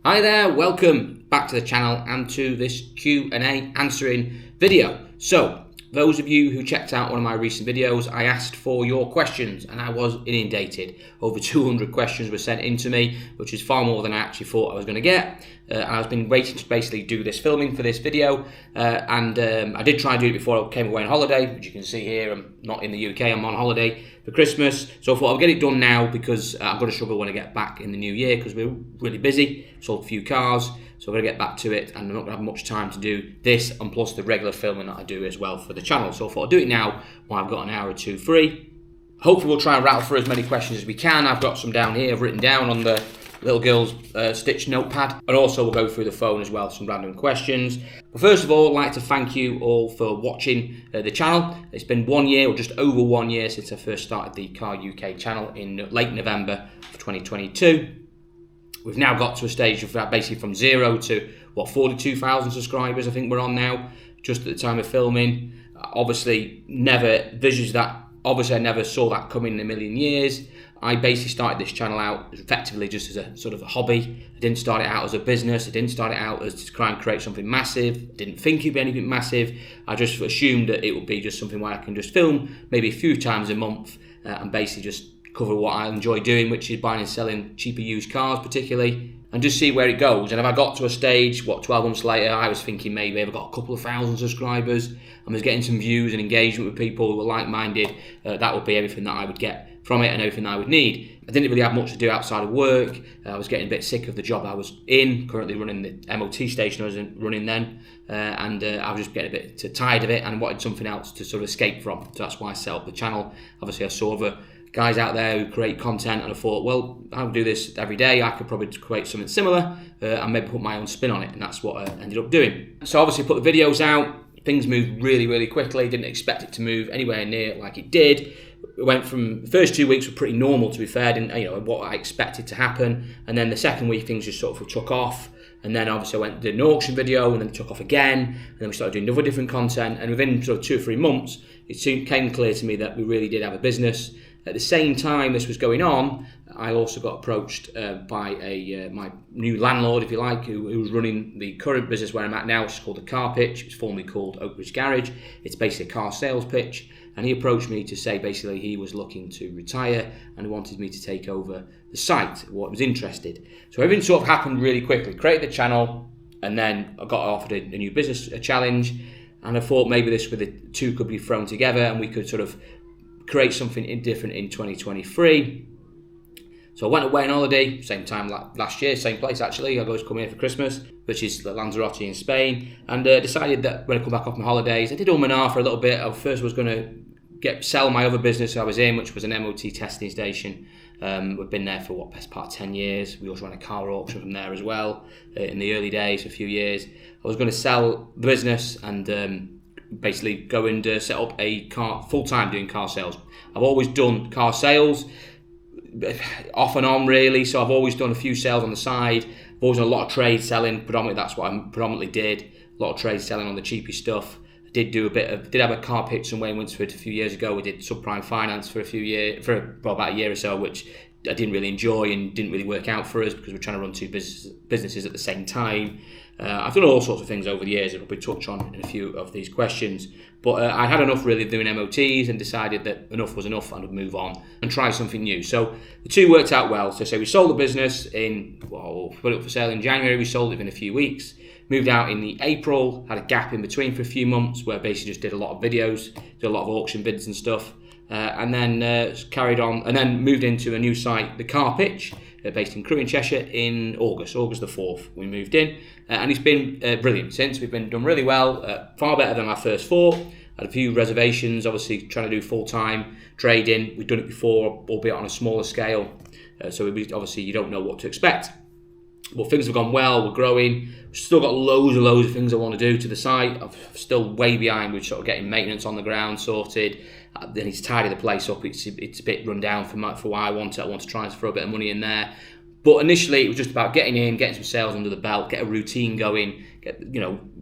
Hi there, welcome back to the channel and to this Q&A answering video. So, those of you who checked out one of my recent videos, I asked for your questions and I was inundated. Over 200 questions were sent in to me, which is far more than I actually thought I was going to get. I've been waiting to basically do this filming for this video, and I did try and do it before I came away on holiday, which you can see here. I'm not in the UK, I'm on holiday for Christmas. So I thought I'll get it done now because I'm going to struggle when I get back in the new year because we're really busy, sold a few cars. So I'm going to get back to it and I'm not going to have much time to do this and plus the regular filming that I do as well for the channel. So I thought I'll do it now while I've got an hour or two free. Hopefully we'll try and rattle through as many questions as we can. I've got some down here I've written down on the little girl's stitch notepad, and also we'll go through the phone as well, some random questions. But first of all, I'd like to thank you all for watching the channel. It's been 1 year, or just over 1 year, since I first started the Car UK channel in late November of 2022. We've now got to a stage of basically from 0 to 42,000 subscribers I think we're on now, just at the time of filming. Obviously never envisaged that. Obviously I never saw that coming in a million years. I basically started this channel out effectively just as a sort of a hobby. I didn't start it out as a business. I didn't start it out as to try and create something massive. I didn't think it'd be anything massive. I just assumed that it would be just something where I can just film maybe a few times a month and basically just cover what I enjoy doing, which is buying and selling cheaper used cars particularly, and just see where it goes. And if I got to a stage, 12 months later, I was thinking maybe I've got a couple of thousand subscribers, I was getting some views and engagement with people who were like-minded, that would be everything that I would get from it and everything that I would need. I didn't really have much to do outside of work. I was getting a bit sick of the job I was in, currently running the MOT station I was running then, and I was just getting a bit tired of it and wanted something else to sort of escape from. So that's why I set up the channel. Obviously I saw other guys out there who create content and I thought, well, I would do this every day. I could probably create something similar and maybe put my own spin on it, and that's what I ended up doing. So obviously put the videos out. Things moved really, really quickly. Didn't expect it to move anywhere near like it did. It went from the first 2 weeks were pretty normal, to be fair. Didn't what I expected to happen, and then the second week things just sort of took off. And then obviously I went and did an auction video, and then it took off again. And then we started doing other different content. And within sort of 2 or 3 months, it soon came clear to me that we really did have a business. At the same time this was going on, I also got approached by my new landlord, if you like, who was running the current business where I'm at now, which is called the Car Pitch. It's formerly called Oakridge Garage. It's basically a car sales pitch. And he approached me to say basically he was looking to retire and he wanted me to take over the site, what was interested. So everything sort of happened really quickly. Created the channel, and then I got offered a new business challenge. And I thought maybe the two could be thrown together and we could sort of create something different in 2023. So I went away on holiday, same time last year, same place actually. I always come here for Christmas, which is Lanzarote in Spain, and decided that when I come back off my holidays, I did for a little bit. I first was going to sell my other business I was in, which was an MOT testing station. We've been there for best part of 10 years. We also ran a car auction from there as well in the early days, a few years. I was going to sell the business and basically go and set up a car full-time doing car sales. I've always done car sales off and on really, so I've always done a few sales on the side. I've always done a lot of trade selling, predominantly that's what I predominantly did, a lot of trade selling on the cheapy stuff. I did have a car pitch somewhere in Winsford a few years ago. We did subprime finance for about a year or so, which I didn't really enjoy and didn't really work out for us because we're trying to run two businesses at the same time. I've done all sorts of things over the years I'll probably touch on in a few of these questions, but I had enough really of doing MOTs and decided that enough was enough and would move on and try something new. So the two worked out well. So say we sold the business put it up for sale in January, we sold it in a few weeks, moved out in the April, had a gap in between for a few months where I basically just did a lot of videos, did a lot of auction bids and stuff, and then carried on and then moved into a new site, the Car Pitch, based in Citroen, Cheshire, in August the 4th. We moved in, and it's been brilliant since. We've been done really well, far better than I first thought. Had a few reservations, obviously trying to do full-time trading. We've done it before, albeit on a smaller scale, so obviously you don't know what to expect. But things have gone well, we're growing. We've still got loads of things I want to do to the site. I'm still way behind with sort of getting maintenance on the ground sorted. Then he's tidied the place up. It's a bit run down for what I want. I want to try and throw a bit of money in there. But initially, it was just about getting in, getting some sales under the belt, get a routine going,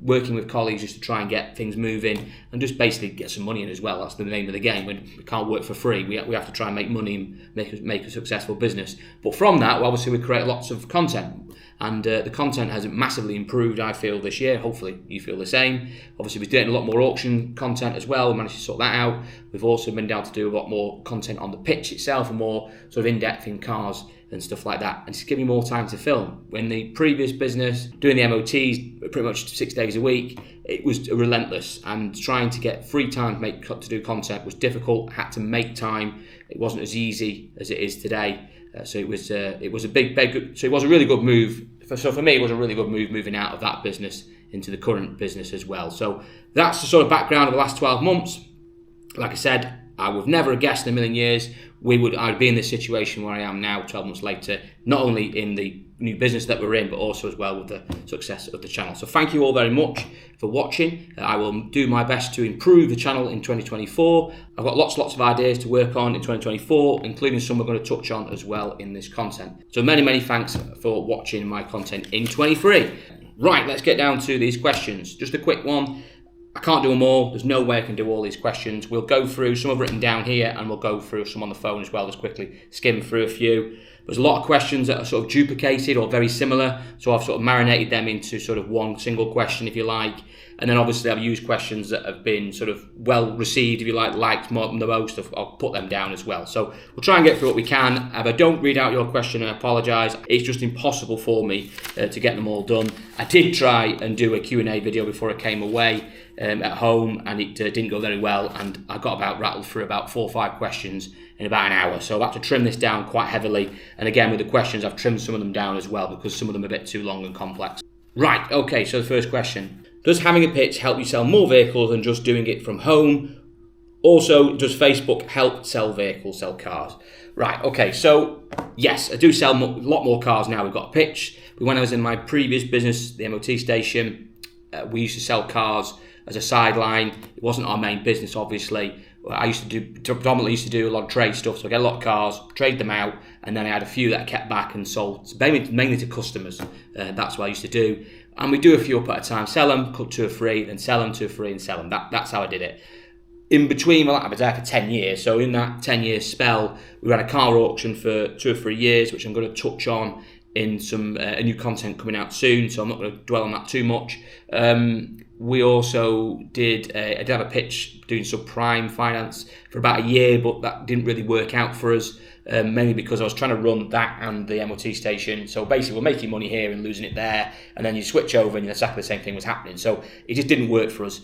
working with colleagues just to try and get things moving and just basically get some money in as well. That's the name of the game. We can't work for free. We have to try and make money and make a successful business. But from that, obviously, we create lots of content. And the content has massively improved, I feel, this year. Hopefully you feel the same. Obviously, we're doing a lot more auction content as well. We managed to sort that out. We've also been able to do a lot more content on the pitch itself and more sort of in-depth in cars and stuff like that. And just give me more time to film. In the previous business, doing the MOTs pretty much 6 days a week, it was relentless. And trying to get free time to do content was difficult. I had to make time. It wasn't as easy as it is today. So it was a so it was a really good move. So for me, it was a really good move moving out of that business into the current business as well. So that's the sort of background of the last 12 months. Like I said, I would never have guessed in a million years I'd be in this situation where I am now 12 months later, not only in the new business that we're in, but also as well with the success of the channel. So thank you all very much for watching. I will do my best to improve the channel in 2024. I've got lots of ideas to work on in 2024, including some we're going to touch on as well in this content. So many thanks for watching my content in 23. Right, let's get down to these questions. Just a quick one. I can't do them all. There's no way I can do all these questions. We'll go through some I've written down here, and we'll go through some on the phone as well, just quickly skim through a few. There's a lot of questions that are sort of duplicated or very similar, so I've sort of marinated them into sort of one single question, if you like. And then obviously I've used questions that have been sort of well received, if you like, liked more than the most. I'll put them down as well. So we'll try and get through what we can. If I don't read out your question, I apologise. It's just impossible for me to get them all done. I did try and do a Q&A video before I came away at home, and it didn't go very well, and I got rattled through about 4 or 5 questions in about an hour. So I've had to trim this down quite heavily. And again, with the questions, I've trimmed some of them down as well because some of them are a bit too long and complex. Right, okay, so the first question. Does having a pitch help you sell more vehicles than just doing it from home? Also, does Facebook help sell cars? Right, okay, so yes, I do sell a lot more cars now. We've got a pitch. When I was in my previous business, the MOT station, we used to sell cars as a sideline. It wasn't our main business, obviously. I predominantly used to do a lot of trade stuff, so I get a lot of cars, trade them out, and then I had a few that I kept back and sold, mainly to customers. That's what I used to do. And we do a few up at a time, sell them, cut 2 or 3, then sell them 2 or 3 and sell them. That's how I did it. In between, I was there for 10 years, so in that 10-year spell, we ran a car auction for 2 or 3 years, which I'm going to touch on in some new content coming out soon, so I'm not going to dwell on that too much. We also I did have a pitch doing subprime finance for about a year, but that didn't really work out for us, mainly because I was trying to run that and the MOT station. So basically, we're making money here and losing it there, and then you switch over and exactly the same thing was happening. So it just didn't work for us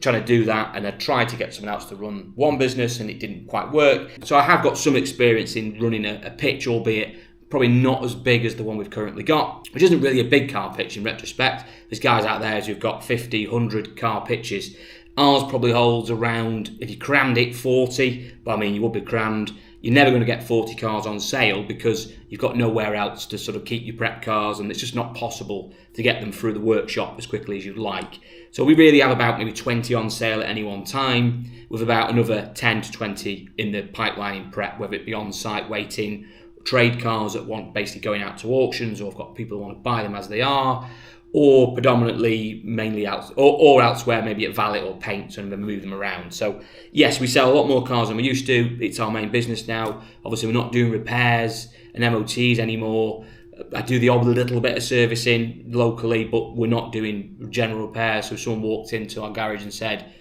trying to do that, and I tried to get someone else to run one business, and it didn't quite work. So I have got some experience in running a pitch, albeit probably not as big as the one we've currently got, which isn't really a big car pitch in retrospect. There's guys out there who've got 50, 100 car pitches. Ours probably holds around, if you crammed it, 40, but I mean, you would be crammed. You're never going to get 40 cars on sale because you've got nowhere else to sort of keep your prep cars, and it's just not possible to get them through the workshop as quickly as you'd like. So we really have about maybe 20 on sale at any one time, with about another 10 to 20 in the pipeline in prep, whether it be on-site waiting, trade cars that want basically going out to auctions, or have got people who want to buy them as they are, or predominantly mainly out or elsewhere, maybe at valet or paint, and then move them around. So yes, we sell a lot more cars than we used to. It's our main business now. Obviously, we're not doing repairs and MOTs anymore. I do the odd little bit of servicing locally, but we're not doing general repairs. So if someone walked into our garage and said,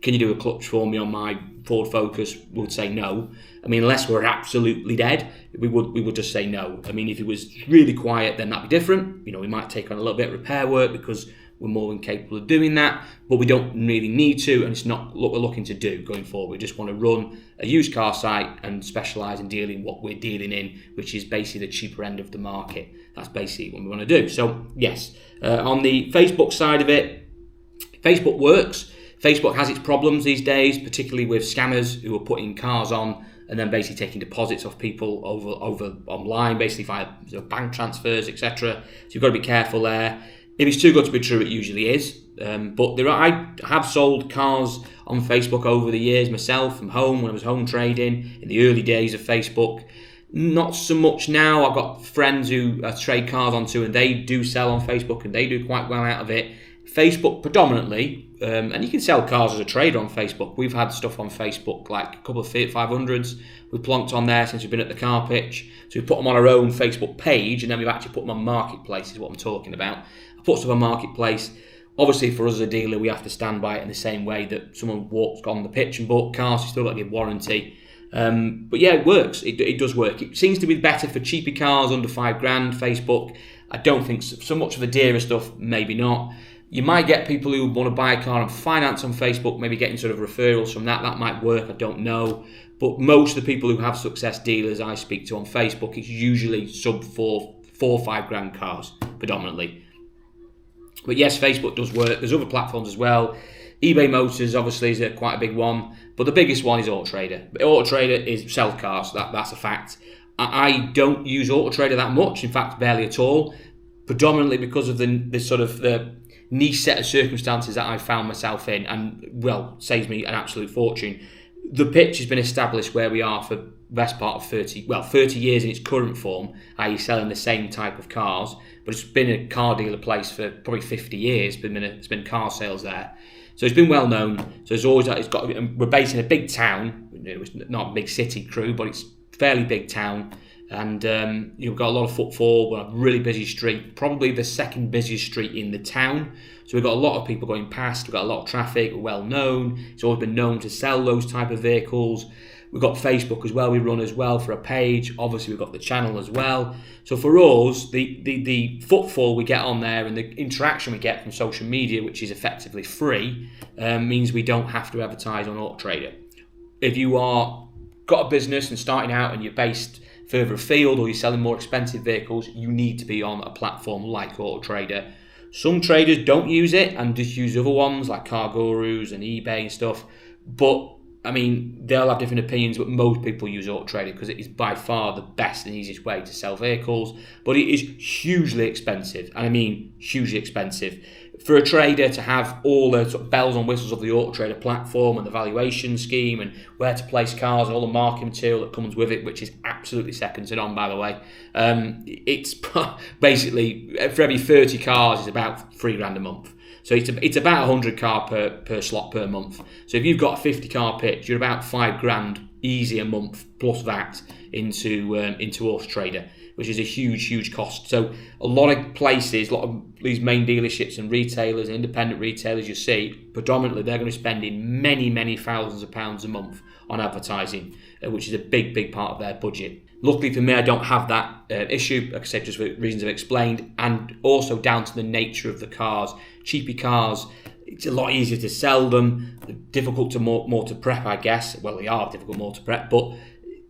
"Can you do a clutch for me on my Ford Focus?" we'd say no. I mean, unless we're absolutely dead, we would just say no. I mean, if it was really quiet, then that'd be different. You know, we might take on a little bit of repair work because we're more than capable of doing that, but we don't really need to, and it's not what we're looking to do going forward. We just want to run a used car site and specialise in dealing what we're dealing in, which is basically the cheaper end of the market. That's basically what we want to do. So yes, on the Facebook side of it, Facebook works. Facebook has its problems these days, particularly with scammers who are putting cars on and then basically taking deposits off people over online, basically via bank transfers, etc. So you've got to be careful there. If it's too good to be true, it usually is. But I have sold cars on Facebook over the years myself from home when I was home trading in the early days of Facebook. Not so much now. I've got friends who I trade cars onto, and they do sell on Facebook and they do quite well out of it. Facebook predominantly, and you can sell cars as a trader on Facebook. We've had stuff on Facebook, like a couple of Fiat 500s. We've plonked on there since we've been at the car pitch. So we've put them on our own Facebook page, and then we've actually put them on Marketplace, is what I'm talking about. I put stuff on Marketplace. Obviously, for us as a dealer, we have to stand by it in the same way that someone walked on the pitch and bought cars. You still got to give warranty. But yeah, it works. It does work. It seems to be better for cheaper cars under £5,000. Facebook, I don't think so much for the dearer stuff. Maybe not. You might get people who want to buy a car and finance on Facebook, maybe getting sort of referrals from that. That might work. I don't know. But most of the people who have success dealers I speak to on Facebook, it's usually sub four or £5,000 cars predominantly. But yes, Facebook does work. There's other platforms as well. eBay Motors obviously is quite a big one, but the biggest one is Auto Trader. Auto Trader is sell cars. That's a fact. I don't use Auto Trader that much. In fact, barely at all. Predominantly because of the sort of the niche set of circumstances that I found myself in, and well, saves me an absolute fortune. The pitch has been established where we are for the best part of 30 years in its current form, i.e. selling the same type of cars, but it's been a car dealer place for probably 50 years. It's been car sales there. So it's been well known. So we're based in a big town. It's not a big city crew, but it's a fairly big town. And you've got a lot of footfall. We're on a really busy street, probably the second busiest street in the town. So we've got a lot of people going past. We've got a lot of traffic. We're well known. It's always been known to sell those type of vehicles. We've got Facebook as well. We run as well for a page. Obviously, we've got the channel as well. So for us, the footfall we get on there and the interaction we get from social media, which is effectively free, means we don't have to advertise on Auto Trader. If you are got a business and starting out and you're based further afield or you're selling more expensive vehicles, you need to be on a platform like Auto Trader. Some traders don't use it and just use other ones like Car Gurus and eBay and stuff. But I mean, they'll have different opinions, but most people use Auto Trader because it is by far the best and easiest way to sell vehicles. But it is hugely expensive, and I mean hugely expensive. For a trader to have all the sort of bells and whistles of the Auto Trader platform and the valuation scheme and where to place cars and all the marketing material that comes with it, which is absolutely second to none, by the way. It's basically, for every 30 cars, it's about £3,000 a month. So it's about 100 car per slot per month. So if you've got a 50 car pitch, you're about £5,000 easy a month plus that into Auto Trader, which is a huge cost. So a lot of places, a lot of these main dealerships and retailers, independent retailers, you see, predominantly they're going to be spending many thousands of pounds a month on advertising, which is a big part of their budget. Luckily for me, I don't have that issue, like I said, just for reasons I've explained, and also down to the nature of the cars. Cheaper cars, it's a lot easier to sell them. They're difficult to more to prep, I guess. Well, they are difficult more to prep, but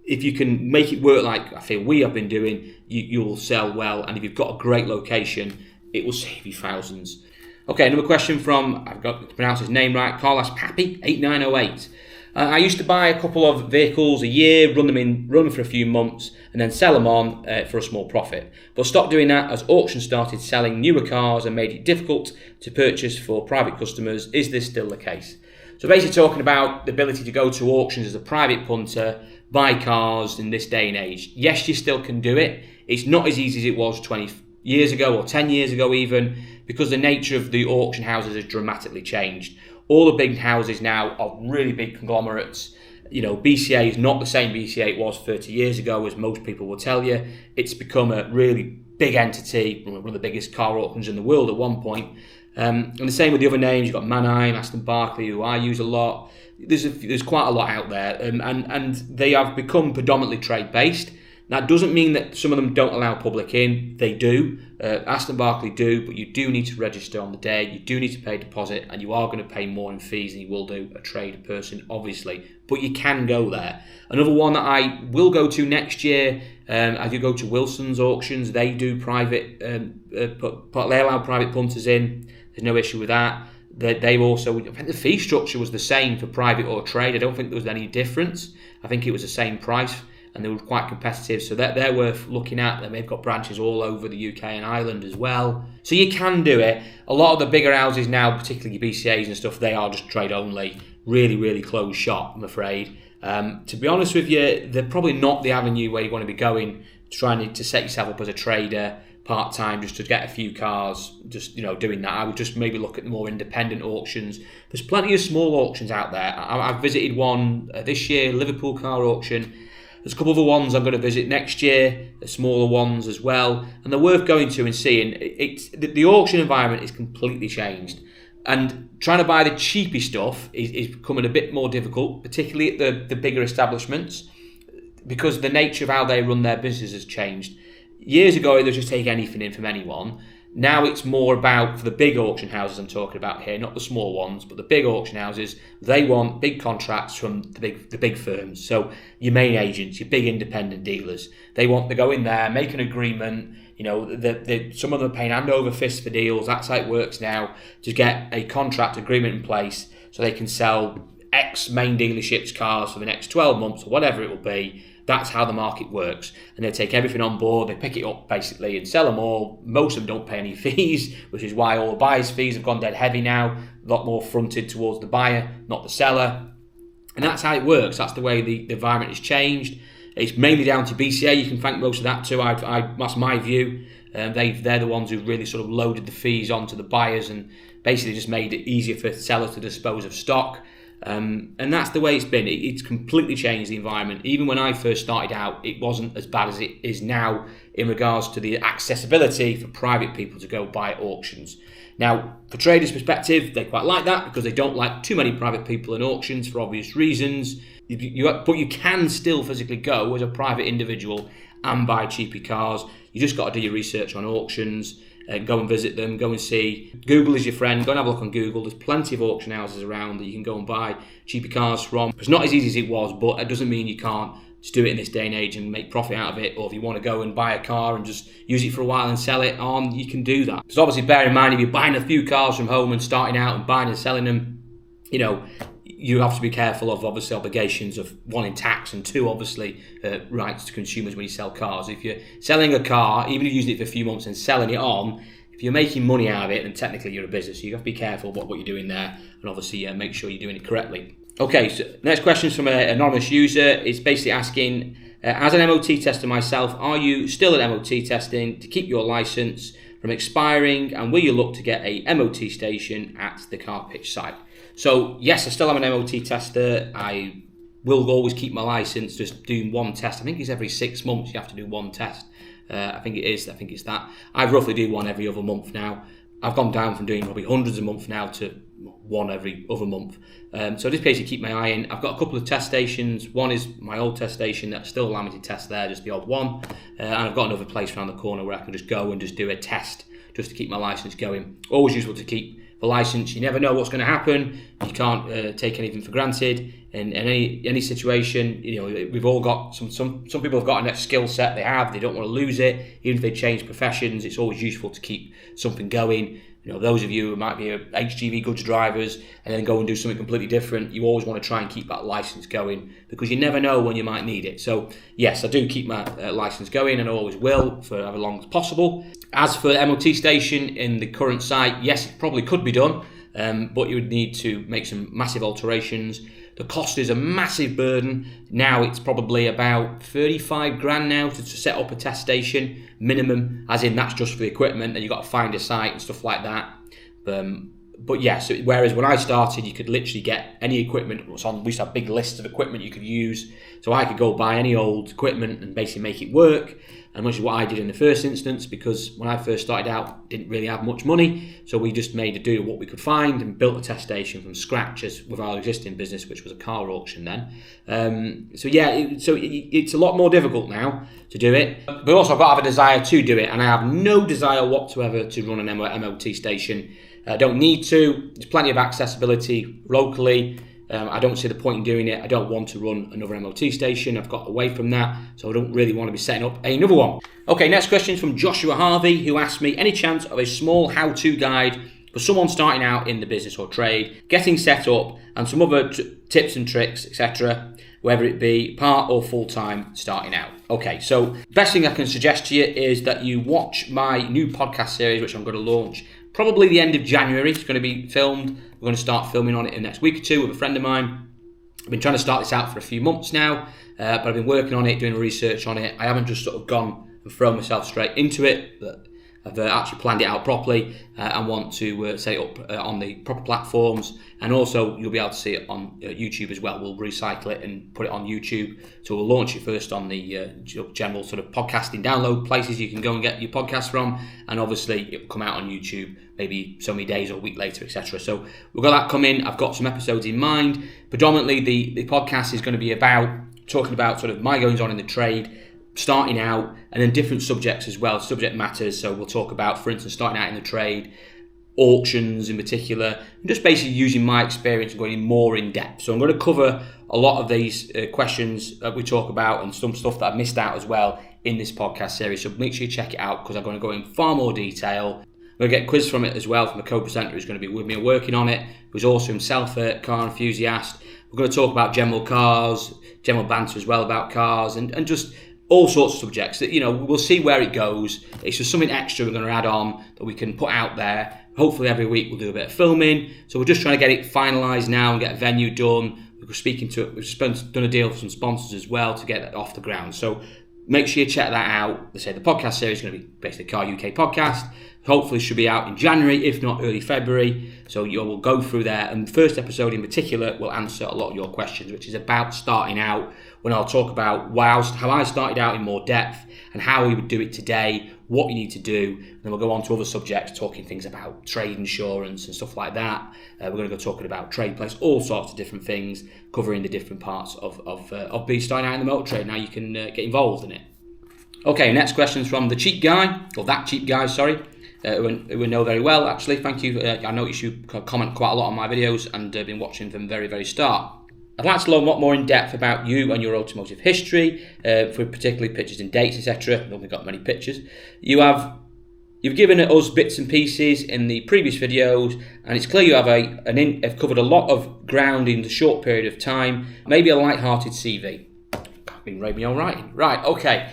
if you can make it work like I feel we have been doing, you'll sell well. And if you've got a great location, it will save you thousands. Okay, another question from, I've got to pronounce his name right, Carlos Pappy, 8908. I used to buy a couple of vehicles a year, run them for a few months, and then sell them on for a small profit. But stopped doing that as auctions started selling newer cars and made it difficult to purchase for private customers. Is this still the case? So basically talking about the ability to go to auctions as a private punter, buy cars in this day and age. Yes, you still can do it. It's not as easy as it was 20 years ago or 10 years ago even, because the nature of the auction houses has dramatically changed. All the big houses now are really big conglomerates. You know, BCA is not the same BCA it was 30 years ago, as most people will tell you. It's become a really big entity, one of the biggest car auctions in the world at one point. And the same with the other names. You've got Mannheim, Aston Barclay, who I use a lot. There's quite a lot out there, and they have become predominantly trade-based. That doesn't mean that some of them don't allow public in. They do. Aston Barclay do, but you do need to register on the day. You do need to pay a deposit, and you are going to pay more in fees than you will do a trade person, obviously. But you can go there. Another one that I will go to next year, I do go to Wilson's auctions. They do private, they allow private punters in. There's no issue with that. They've also, I think the fee structure was the same for private or trade. I don't think there was any difference. I think it was the same price. And they were quite competitive, so they're worth looking at. They've got branches all over the UK and Ireland as well. So you can do it. A lot of the bigger houses now, particularly BCAs and stuff, they are just trade only. Really closed shop, I'm afraid. To be honest with you, they're probably not the avenue where you want to be going, trying to set yourself up as a trader. part-time just to get a few cars, just doing that. I would just maybe look at more independent auctions. There's plenty of small auctions out there. I've visited one this year, Liverpool car auction. There's a couple of other ones I'm going to visit next year, the smaller ones as well, and they're worth going to and seeing. The auction environment is completely changed, and trying to buy the cheapy stuff is becoming a bit more difficult, particularly at the bigger establishments, because the nature of how they run their business has changed. Years ago, they'd just take anything in from anyone. Now it's more about, for the big auction houses I'm talking about here, not the small ones, but the big auction houses, they want big contracts from the big firms. So your main agents, your big independent dealers, they want to go in there, make an agreement. Some of them are paying hand over fist for deals. That's how it works now, to get a contract agreement in place so they can sell X main dealerships cars for the next 12 months or whatever it will be. That's how the market works. And they take everything on board, they pick it up basically and sell them all. Most of them don't pay any fees, which is why all the buyers' fees have gone dead heavy now. A lot more fronted towards the buyer, not the seller. And that's how it works. That's the way the environment has changed. It's mainly down to BCA. You can thank most of that too. That's my view. They're the ones who really sort of loaded the fees onto the buyers and basically just made it easier for sellers to dispose of stock. And that's the way it's been. It's completely changed the environment. Even when I first started out, it wasn't as bad as it is now in regards to the accessibility for private people to go buy at auctions. Now, for traders' perspective, they quite like that because they don't like too many private people in auctions for obvious reasons. But you can still physically go as a private individual and buy cheapy cars. You just got to do your research on auctions. Go and visit them, go and see. Google is your friend. Go and have a look on Google. There's plenty of auction houses around that you can go and buy cheaper cars from. It's not as easy as it was, but it doesn't mean you can't just do it in this day and age and make profit out of it. Or if you want to go and buy a car and just use it for a while and sell it on, you can do that. So obviously bear in mind, if you're buying a few cars from home and starting out and buying and selling them, you have to be careful of obviously obligations of one in tax and two obviously rights to consumers when you sell cars. If you're selling a car, even if you're using it for a few months and selling it on, if you're making money out of it, then technically you're a business. So you have to be careful what you're doing there and obviously make sure you're doing it correctly. Okay, so next question is from an anonymous user. It's basically asking, as an MOT tester myself, are you still at MOT testing to keep your license from expiring, and will you look to get a MOT station at the car pitch site? So yes, I still am an MOT tester. I will always keep my license, just doing one test. I think it's every 6 months you have to do one test. I think it's that. I roughly do one every other month now. I've gone down from doing probably hundreds a month now to one every other month. So I just basically keep my eye in. I've got a couple of test stations. One is my old test station that's still allowing me to test there, just the odd one. And I've got another place around the corner where I can just go and just do a test just to keep my license going. Always useful to keep the license. You never know what's going to happen. You can't take anything for granted. In any situation, we've all got some people have got a skill set they don't want to lose it. Even if they change professions, it's always useful to keep something going. Those of you who might be HGV goods drivers and then go and do something completely different, you always want to try and keep that license going because you never know when you might need it. So yes, I do keep my license going and I always will for as long as possible. As for the MOT station in the current site, yes, it probably could be done, but you would need to make some massive alterations. The cost is a massive burden. Now it's probably about 35 grand now to set up a test station minimum, as in that's just for the equipment and you've got to find a site and stuff like that. But yeah, so whereas when I started, you could literally get any equipment. We used to have big lists of equipment you could use. So I could go buy any old equipment and basically make it work. And which is what I did in the first instance, because when I first started out, didn't really have much money. So we just made a do what we could find and built a test station from scratch with our existing business, which was a car auction then. So it's a lot more difficult now to do it. But also I've got to have a desire to do it. And I have no desire whatsoever to run an MOT station. I don't need to. There's plenty of accessibility locally. I don't see the point in doing it. I don't want to run another MOT station. I've got away from that, so I don't really want to be setting up another one. Okay, next question is from Joshua Harvey, who asked me, any chance of a small how-to guide for someone starting out in the business or trade, getting set up, and some other tips and tricks, etc., whether it be part or full-time starting out? Okay, so best thing I can suggest to you is that you watch my new podcast series, which I'm going to launch probably the end of January. It's going to be filmed. We're going to start filming on it in the next week or two with a friend of mine. I've been trying to start this out for a few months now, but I've been working on it, doing research on it. I haven't just sort of gone and thrown myself straight into it. But I've actually planned it out properly and want to set it up on the proper platforms. And also you'll be able to see it on YouTube as well. We'll recycle it and put it on YouTube. So we'll launch it first on the general sort of podcasting download places you can go and get your podcasts from. And obviously it will come out on YouTube maybe so many days or a week later, etc. So we've got that coming. I've got some episodes in mind. Predominantly the podcast is going to be about talking about sort of my goings on in the trade, starting out, and then different subjects as well, subject matters. So we'll talk about, for instance, starting out in the trade, auctions in particular, and just basically using my experience and going more in depth. So I'm going to cover a lot of these questions that we talk about and some stuff that I've missed out as well in this podcast series. So make sure you check it out because I'm going to go in far more detail. I'm going to get a quiz from it as well from a co-presenter who's going to be with me working on it, who's also himself a car enthusiast. We're going to talk about general cars, general banter as well about cars, and just all sorts of subjects that, we'll see where it goes. It's just something extra we're going to add on that we can put out there. Hopefully every week we'll do a bit of filming. So we're just trying to get it finalised now and get a venue done. We've done a deal with some sponsors as well to get it off the ground. So make sure you check that out. They say the podcast series is going to be basically Car UK podcast. Hopefully should be out in January, if not early February. So you will go through there. And the first episode in particular will answer a lot of your questions, which is about starting out, when I'll talk about how I started out in more depth and how we would do it today, what you need to do. And then we'll go on to other subjects, talking things about trade insurance and stuff like that. We're going to go talking about trade place, all sorts of different things, covering the different parts of being starting out in the motor trade. Now you can get involved in it. Okay, next question is from the cheap guy, or that cheap guy, sorry. Who we know very well, actually. Thank you. I noticed you comment quite a lot on my videos and been watching from the very, very start. I'd like to learn a lot more in depth about you and your automotive history, for particularly pictures and dates, etc. I've only got many pictures. You've given us bits and pieces in the previous videos, and it's clear you have covered a lot of ground in a short period of time. Maybe a light-hearted CV. I've been reading all right. Right. Okay.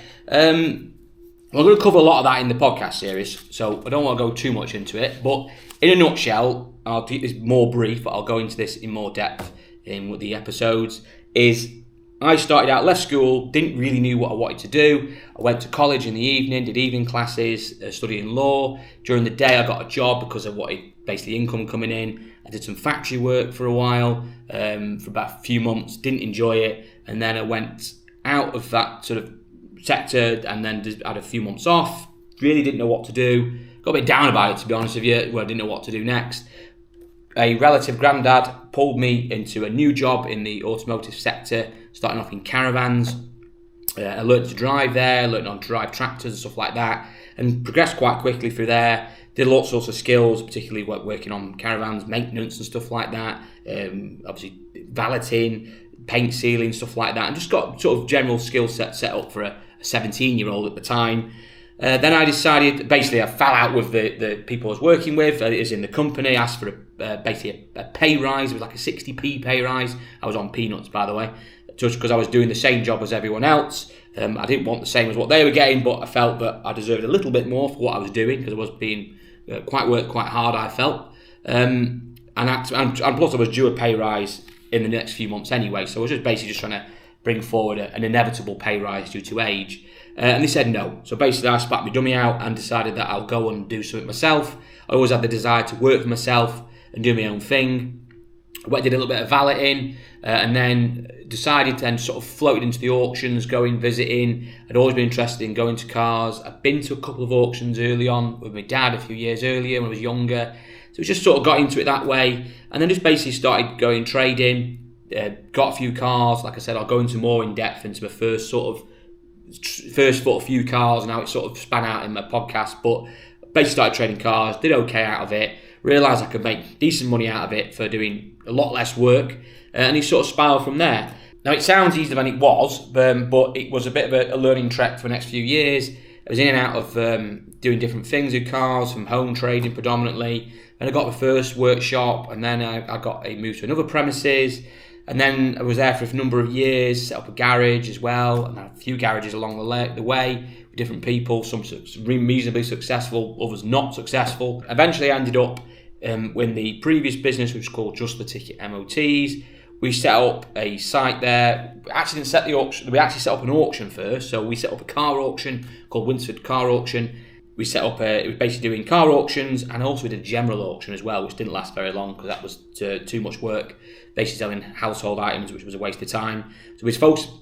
We're going to cover a lot of that in the podcast series, so I don't want to go too much into it. But in a nutshell, I'll keep this more brief, but I'll go into this in more depth in the episodes. I started out, left school, didn't really know what I wanted to do. I went to college in the evening, did evening classes, studying law. During the day, I got a job because I wanted basically income coming in. I did some factory work for a while, for about a few months, didn't enjoy it. And then I went out of that sort of sector and then had a few months off. Really didn't know what to do. Got a bit down about it, to be honest with you, where I didn't know what to do next. A relative granddad pulled me into a new job in the automotive sector, starting off in caravans. I learned to drive there, learned how to drive tractors and stuff like that, and progressed quite quickly through there. Did lots of sorts of skills, particularly working on caravans, maintenance and stuff like that. Obviously valeting, paint sealing, stuff like that, and just got sort of general skill set up for a 17-year-old at the time. Then I decided, basically I fell out with the people I was working with, is in the company, asked for basically a pay rise. It was like a 60p pay rise. I was on peanuts, by the way, just because I was doing the same job as everyone else. I didn't want the same as what they were getting, but I felt that I deserved a little bit more for what I was doing, because I was being worked quite hard, I felt. And plus I was due a pay rise in the next few months anyway, so I was just basically trying to bring forward an inevitable pay rise due to age. And they said no. So basically I spat my dummy out and decided that I'll go and do something myself. I always had the desire to work for myself and do my own thing. I did a little bit of valeting, and then decided to sort of floated into the auctions, going, visiting. I'd always been interested in going to cars. I'd been to a couple of auctions early on with my dad a few years earlier when I was younger. So it just sort of got into it that way. And then just basically started going trading, got a few cars. Like I said, I'll go into more in depth into my first bought a few cars, and how it sort of span out in my podcast. But basically started trading cars, did okay out of it, realised I could make decent money out of it for doing a lot less work, and it sort of spiraled from there. Now it sounds easier than it was, but it was a bit of a learning trek for the next few years. I was in and out of doing different things with cars, from home trading predominantly, and I got the first workshop, and then I got a move to another premises. And then I was there for a number of years, set up a garage as well, and had a few garages along the way with different people, some reasonably successful, others not successful. Eventually I ended up in the previous business, which was called Just the Ticket MOTs. We set up a site there. We actually set up an auction first. So we set up a car auction called Winsford Car Auction. we set up it was basically doing car auctions, and also we did a general auction as well, which didn't last very long because that was too much work, basically selling household items, which was a waste of time. So we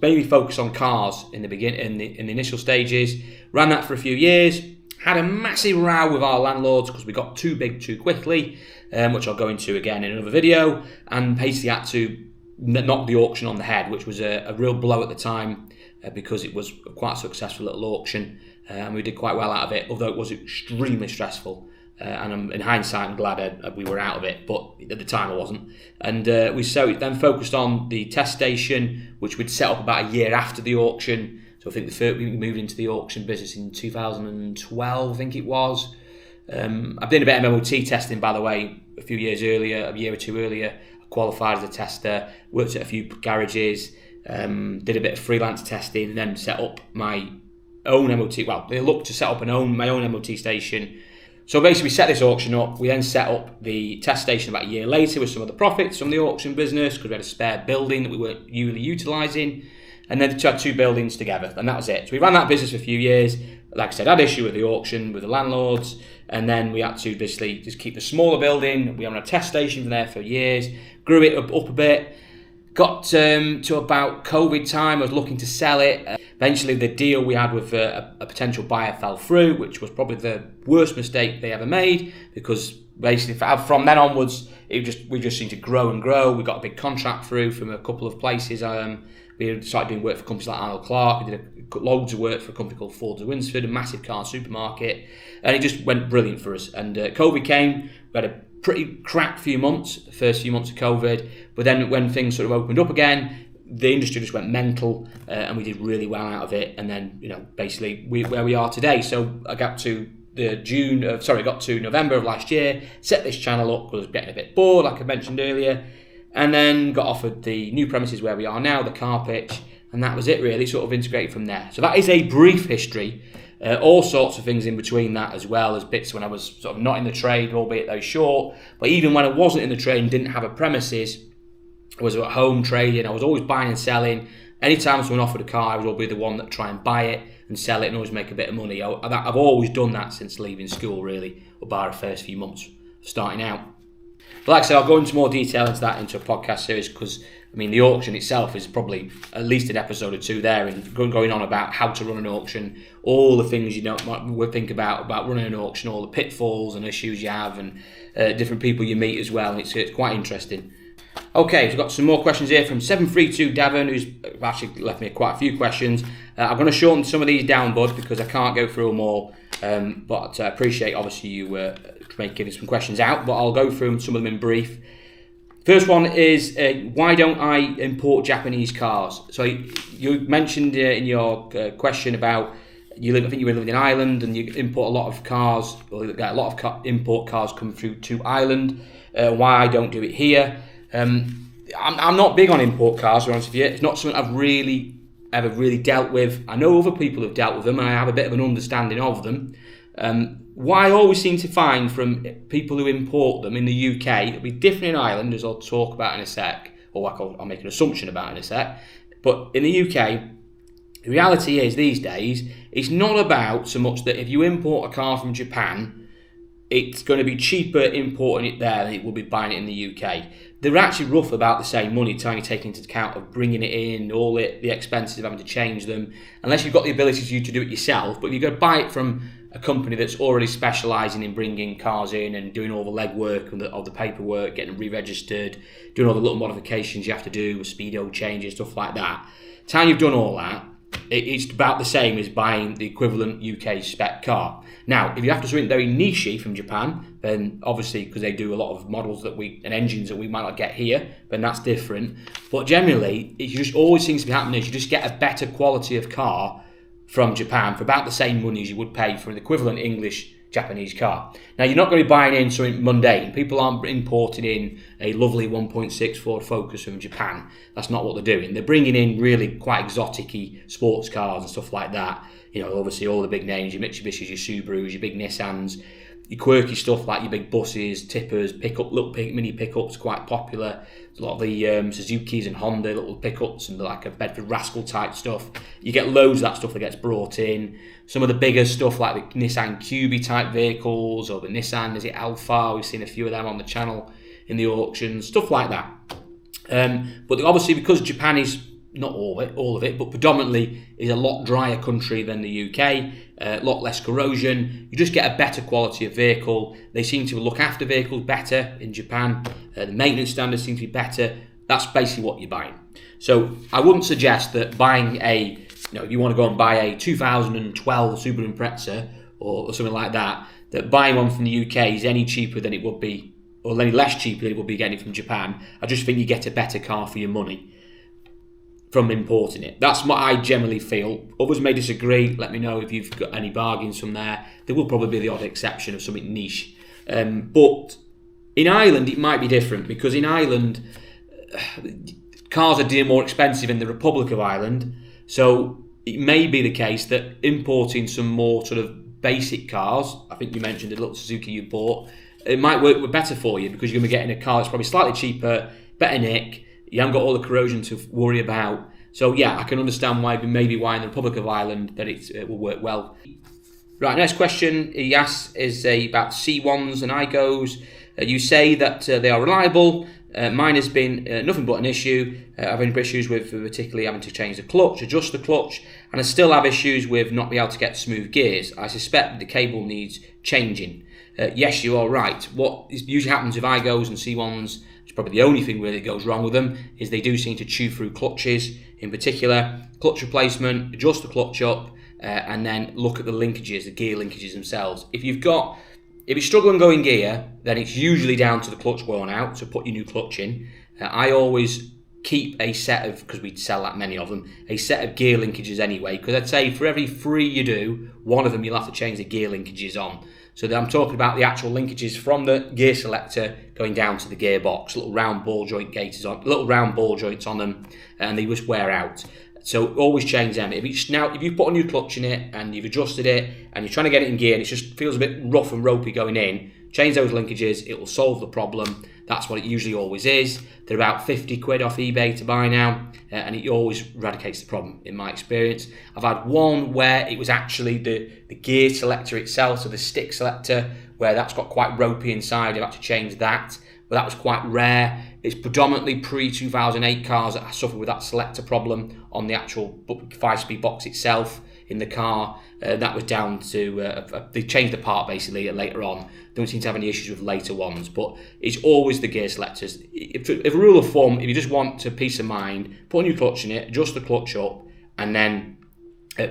mainly focused on cars in the beginning, in the initial stages. Ran that for a few years. Had a massive row with our landlords because we got too big too quickly, which I'll go into again in another video, and basically had to knock the auction on the head, which was a real blow at the time because it was quite a successful little auction. And we did quite well out of it, although it was extremely stressful. And in hindsight, I'm glad we were out of it, but at the time I wasn't. And we then focused on the test station, which we'd set up about a year after the auction. So I think we moved into the auction business in 2012, I think it was. I've done a bit of MOT testing, by the way, a year or two earlier. I qualified as a tester, worked at a few garages, did a bit of freelance testing, and then set up my own MOT. Well, they looked to set up my own MOT station. So basically, we set this auction up. We then set up the test station about a year later with some of the profits from the auction business because we had a spare building that we weren't really utilising. And then had two buildings together, and that was it. So we ran that business for a few years. Like I said, I had issue with the auction, with the landlords, and then we had to basically just keep the smaller building. We were on a test station from there for years, grew it up a bit. Got to about COVID time, I was looking to sell it. Eventually the deal we had with a potential buyer fell through, which was probably the worst mistake they ever made, because basically from then onwards, we just seemed to grow and grow. We got a big contract through from a couple of places. We started doing work for companies like Arnold Clark. We did loads of work for a company called Fords of Winsford, a massive car supermarket, and it just went brilliant for us. And COVID came, we had a pretty crap few months, the first few months of COVID, but then when things sort of opened up again, the industry just went mental, and we did really well out of it. And then, basically where we are today. So I got to November of last year, set this channel up because I was getting a bit bored, like I mentioned earlier, and then got offered the new premises where we are now, the car pitch, and that was it really, sort of integrated from there. So that is a brief history. All sorts of things in between that, as well as bits when I was sort of not in the trade, albeit those short. But even when I wasn't in the trade and didn't have a premises, I was at home trading. I was always buying and selling. Anytime someone offered a car, I would always be the one that try and buy it and sell it and always make a bit of money. I've always done that since leaving school, really, or by the first few months of starting out. But like I said, I'll go into more detail into a podcast series because, the auction itself is probably at least an episode or two there, and going on about how to run an auction, all the things you might think about running an auction, all the pitfalls and issues you have, and different people you meet as well. It's quite interesting. Okay, so we've got some more questions here from 732 Davin, who's actually left me quite a few questions. I'm going to shorten some of these down, bud, because I can't go through them all. But I appreciate, obviously, you giving some questions out, but I'll go through some of them in brief. First one is, why don't I import Japanese cars? So you mentioned in your question about, I think you were living in Ireland and you import a lot of cars, or you get a lot of import cars come through to Ireland. Why I don't do it here? I'm not big on import cars, to be honest with you. It's not something I've ever really dealt with. I know other people have dealt with them and I have a bit of an understanding of them. What I always seem to find from people who import them in the UK, it'll be different in Ireland, as I'll talk about in a sec, or I'll make an assumption about in a sec. But in the UK, the reality is these days, it's not about so much that if you import a car from Japan, it's going to be cheaper importing it there than it will be buying it in the UK. They're actually roughly about the same money, taking into account of bringing it in, all the expenses of having to change them, unless you've got the ability to do it yourself. But if you've got to buy it from a company that's already specialising in bringing cars in and doing all the legwork and all the paperwork, getting them re-registered, doing all the little modifications you have to do with speedo changes, stuff like that. By the time you've done all that, it's about the same as buying the equivalent UK spec car. Now, if you have to do something very niche from Japan, then obviously, because they do a lot of models and engines that we might not get here, then that's different. But generally, it just always seems to be happening is you just get a better quality of car from Japan for about the same money as you would pay for an equivalent English Japanese car. Now, you're not going to be buying in something mundane. People aren't importing in a lovely 1.6 Ford Focus from Japan. That's not what they're doing. They're bringing in really quite exotic-y sports cars and stuff like that. Obviously all the big names, your Mitsubishis, your Subarus, your big Nissans. quirky stuff like your big buses, tippers, little mini pickups, quite popular. A lot of the Suzuki's and Honda little pickups and like a Bedford Rascal type stuff. You get loads of that stuff that gets brought in. Some of the bigger stuff like the Nissan QB type vehicles or the Nissan, is it Alpha? We've seen a few of them on the channel in the auctions, stuff like that. But obviously because Japan is not all of it, but predominantly is a lot drier country than the UK, a lot less corrosion. You just get a better quality of vehicle. They seem to look after vehicles better in Japan. The maintenance standards seem to be better. That's basically what you're buying. So I wouldn't suggest that buying if you want to go and buy a 2012 Subaru Impreza or something like that, that buying one from the UK is any cheaper than it would be, or any less cheaper than it would be getting it from Japan. I just think you get a better car for your money from importing it. That's what I generally feel. Others may disagree. Let me know if you've got any bargains from there. There will probably be the odd exception of something niche. But in Ireland, it might be different because in Ireland, cars are more expensive in the Republic of Ireland. So it may be the case that importing some more sort of basic cars, I think you mentioned the little Suzuki you bought, it might work better for you because you're going to be getting a car that's probably slightly cheaper, better nick. You haven't got all the corrosion to worry about. So yeah, I can understand why in the Republic of Ireland that it will work well. Right, next question he asks is about C1s and Aygos. You say that they are reliable. Mine has been nothing but an issue. I've had issues with particularly having to change the clutch, adjust the clutch, and I still have issues with not being able to get smooth gears. I suspect that the cable needs changing. Yes, you are right. What usually happens with Aygos and C1s, it's probably the only thing really that goes wrong with them, is they do seem to chew through clutches. In particular, clutch replacement, adjust the clutch up, and then look at the linkages, the gear linkages themselves. If you're struggling going gear, then it's usually down to the clutch worn out, so put your new clutch in. I always keep a set of, because we sell that many of them, a set of gear linkages anyway, because I'd say for every 3 you do, one of them you'll have to change the gear linkages on. So I'm talking about the actual linkages from the gear selector going down to the gearbox, little round ball joints on them, and they just wear out. So always change them. If you put a new clutch in it and you've adjusted it and you're trying to get it in gear and it just feels a bit rough and ropey going in, change those linkages, it will solve the problem. That's what it usually always is. They're about 50 quid off eBay to buy now, and it always eradicates the problem in my experience. I've had one where it was actually the gear selector itself, so the stick selector, where that's got quite ropey inside. I've had to change that, but that was quite rare. It's predominantly pre-2008 cars that suffer with that selector problem on the actual 5-speed box itself in the car. That was down to, they changed the part basically later on. Don't seem to have any issues with later ones, but it's always the gear selectors. If a rule of thumb, if you just want to peace of mind, put a new clutch in it, adjust the clutch up, and then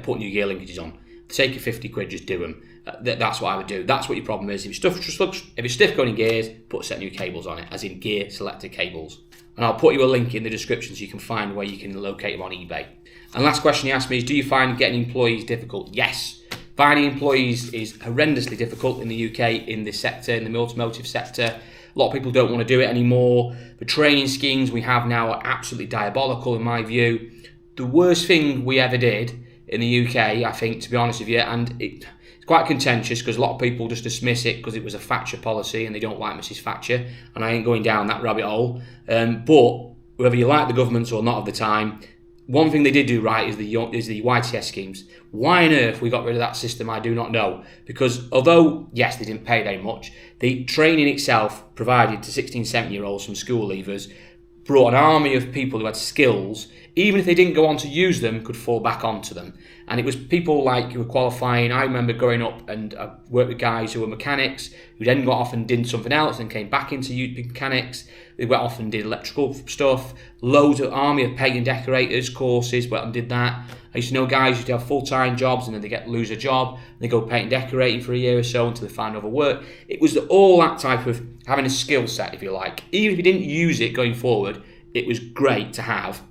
put new gear linkages on. Take your 50 quid, just do them. That's what I would do. That's what your problem is. If you're stiff going in gears, put a set of new cables on it, as in gear selector cables. And I'll put you a link in the description so you can find where you can locate them on eBay. And last question he asked me is, do you find getting employees difficult? Yes. Finding employees is horrendously difficult in the UK in this sector, in the automotive sector. A lot of people don't want to do it anymore. The training schemes we have now are absolutely diabolical in my view. The worst thing we ever did in the UK, I think, to be honest with you, and it's quite contentious because a lot of people just dismiss it because it was a Thatcher policy and they don't like Mrs. Thatcher, and I ain't going down that rabbit hole. But whether you like the governments or not at the time, one thing they did do right is the YTS schemes. Why on earth we got rid of that system, I do not know. Because although, yes, they didn't pay very much, the training itself provided to 16, 17-year-olds from school leavers brought an army of people who had skills, even if they didn't go on to use them, could fall back onto them. And it was people like who were qualifying. I remember growing up and I worked with guys who were mechanics, who then got off and did something else and came back into mechanics. They went off and did electrical stuff, loads of army of paint and decorators courses, went and did that. I used to know guys who used to have full-time jobs and then they lose a job, and they go paint and decorating for a year or so until they find other work. It was all that type of having a skill set, if you like. Even if you didn't use it going forward, it was great to have.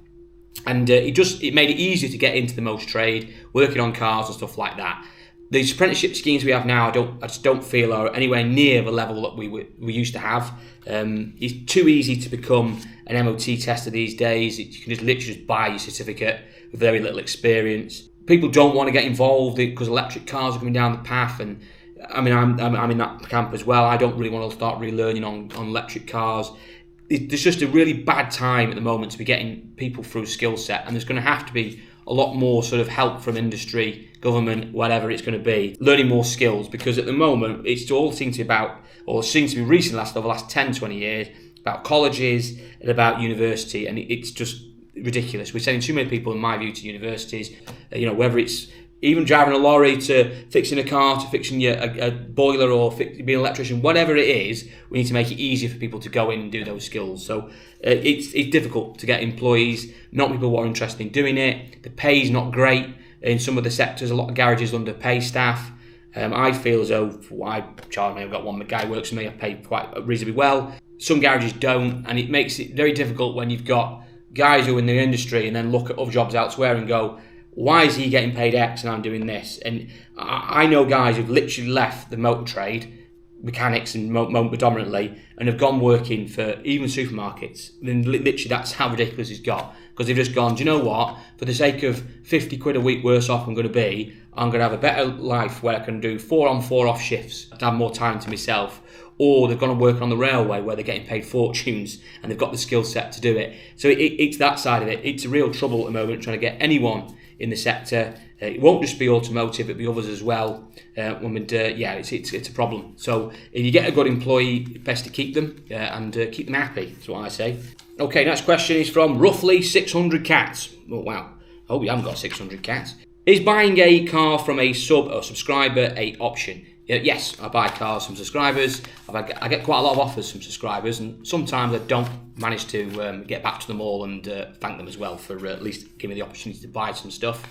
And it made it easier to get into the most trade, working on cars and stuff like that. These apprenticeship schemes we have now, I just don't feel are anywhere near the level that we used to have. It's too easy to become an MOT tester these days. You can just literally buy your certificate with very little experience. People don't want to get involved because electric cars are coming down the path, and I'm in that camp as well. I don't really want to start relearning on electric cars. There's just a really bad time at the moment to be getting people through skill set, and there's going to have to be a lot more sort of help from industry, government, whatever it's going to be, learning more skills, because at the moment it's all seems to be about, or seems to be recently over the last 10, 20 years, about colleges and about university, and it's just ridiculous. We're sending too many people, in my view, to universities, whether it's even driving a lorry to fixing a car, to fixing a boiler, or being an electrician, whatever it is, we need to make it easier for people to go in and do those skills. So it's difficult to get employees, not people who are interested in doing it. The pay is not great in some of the sectors. A lot of garages underpay staff. I feel as though, I've got one guy who works for me, I pay quite reasonably well. Some garages don't, and it makes it very difficult when you've got guys who are in the industry and then look at other jobs elsewhere and go, why is he getting paid X and I'm doing this? And I know guys who've literally left the motor trade, mechanics and motor predominantly, and have gone working for even supermarkets. And literally that's how ridiculous it's got. Because they've just gone, do you know what? For the sake of 50 quid a week worse off I'm going to be, I'm going to have a better life where I can do 4 on 4 off shifts to have more time to myself. Or they've gone and work on the railway where they're getting paid fortunes and they've got the skill set to do it. So it's that side of it. It's a real trouble at the moment trying to get anyone in the sector. It won't just be automotive, it'll be others as well. It's a problem. So if you get a good employee, best to keep them and keep them happy. That's what I say. Okay, next question is from roughly 600 cats. Oh wow, I hope you haven't got 600 cats. Is buying a car from a sub or subscriber a option? Yes, I buy cars from subscribers. I get quite a lot of offers from subscribers, and sometimes I don't manage to get back to them all and thank them as well for at least giving me the opportunity to buy some stuff.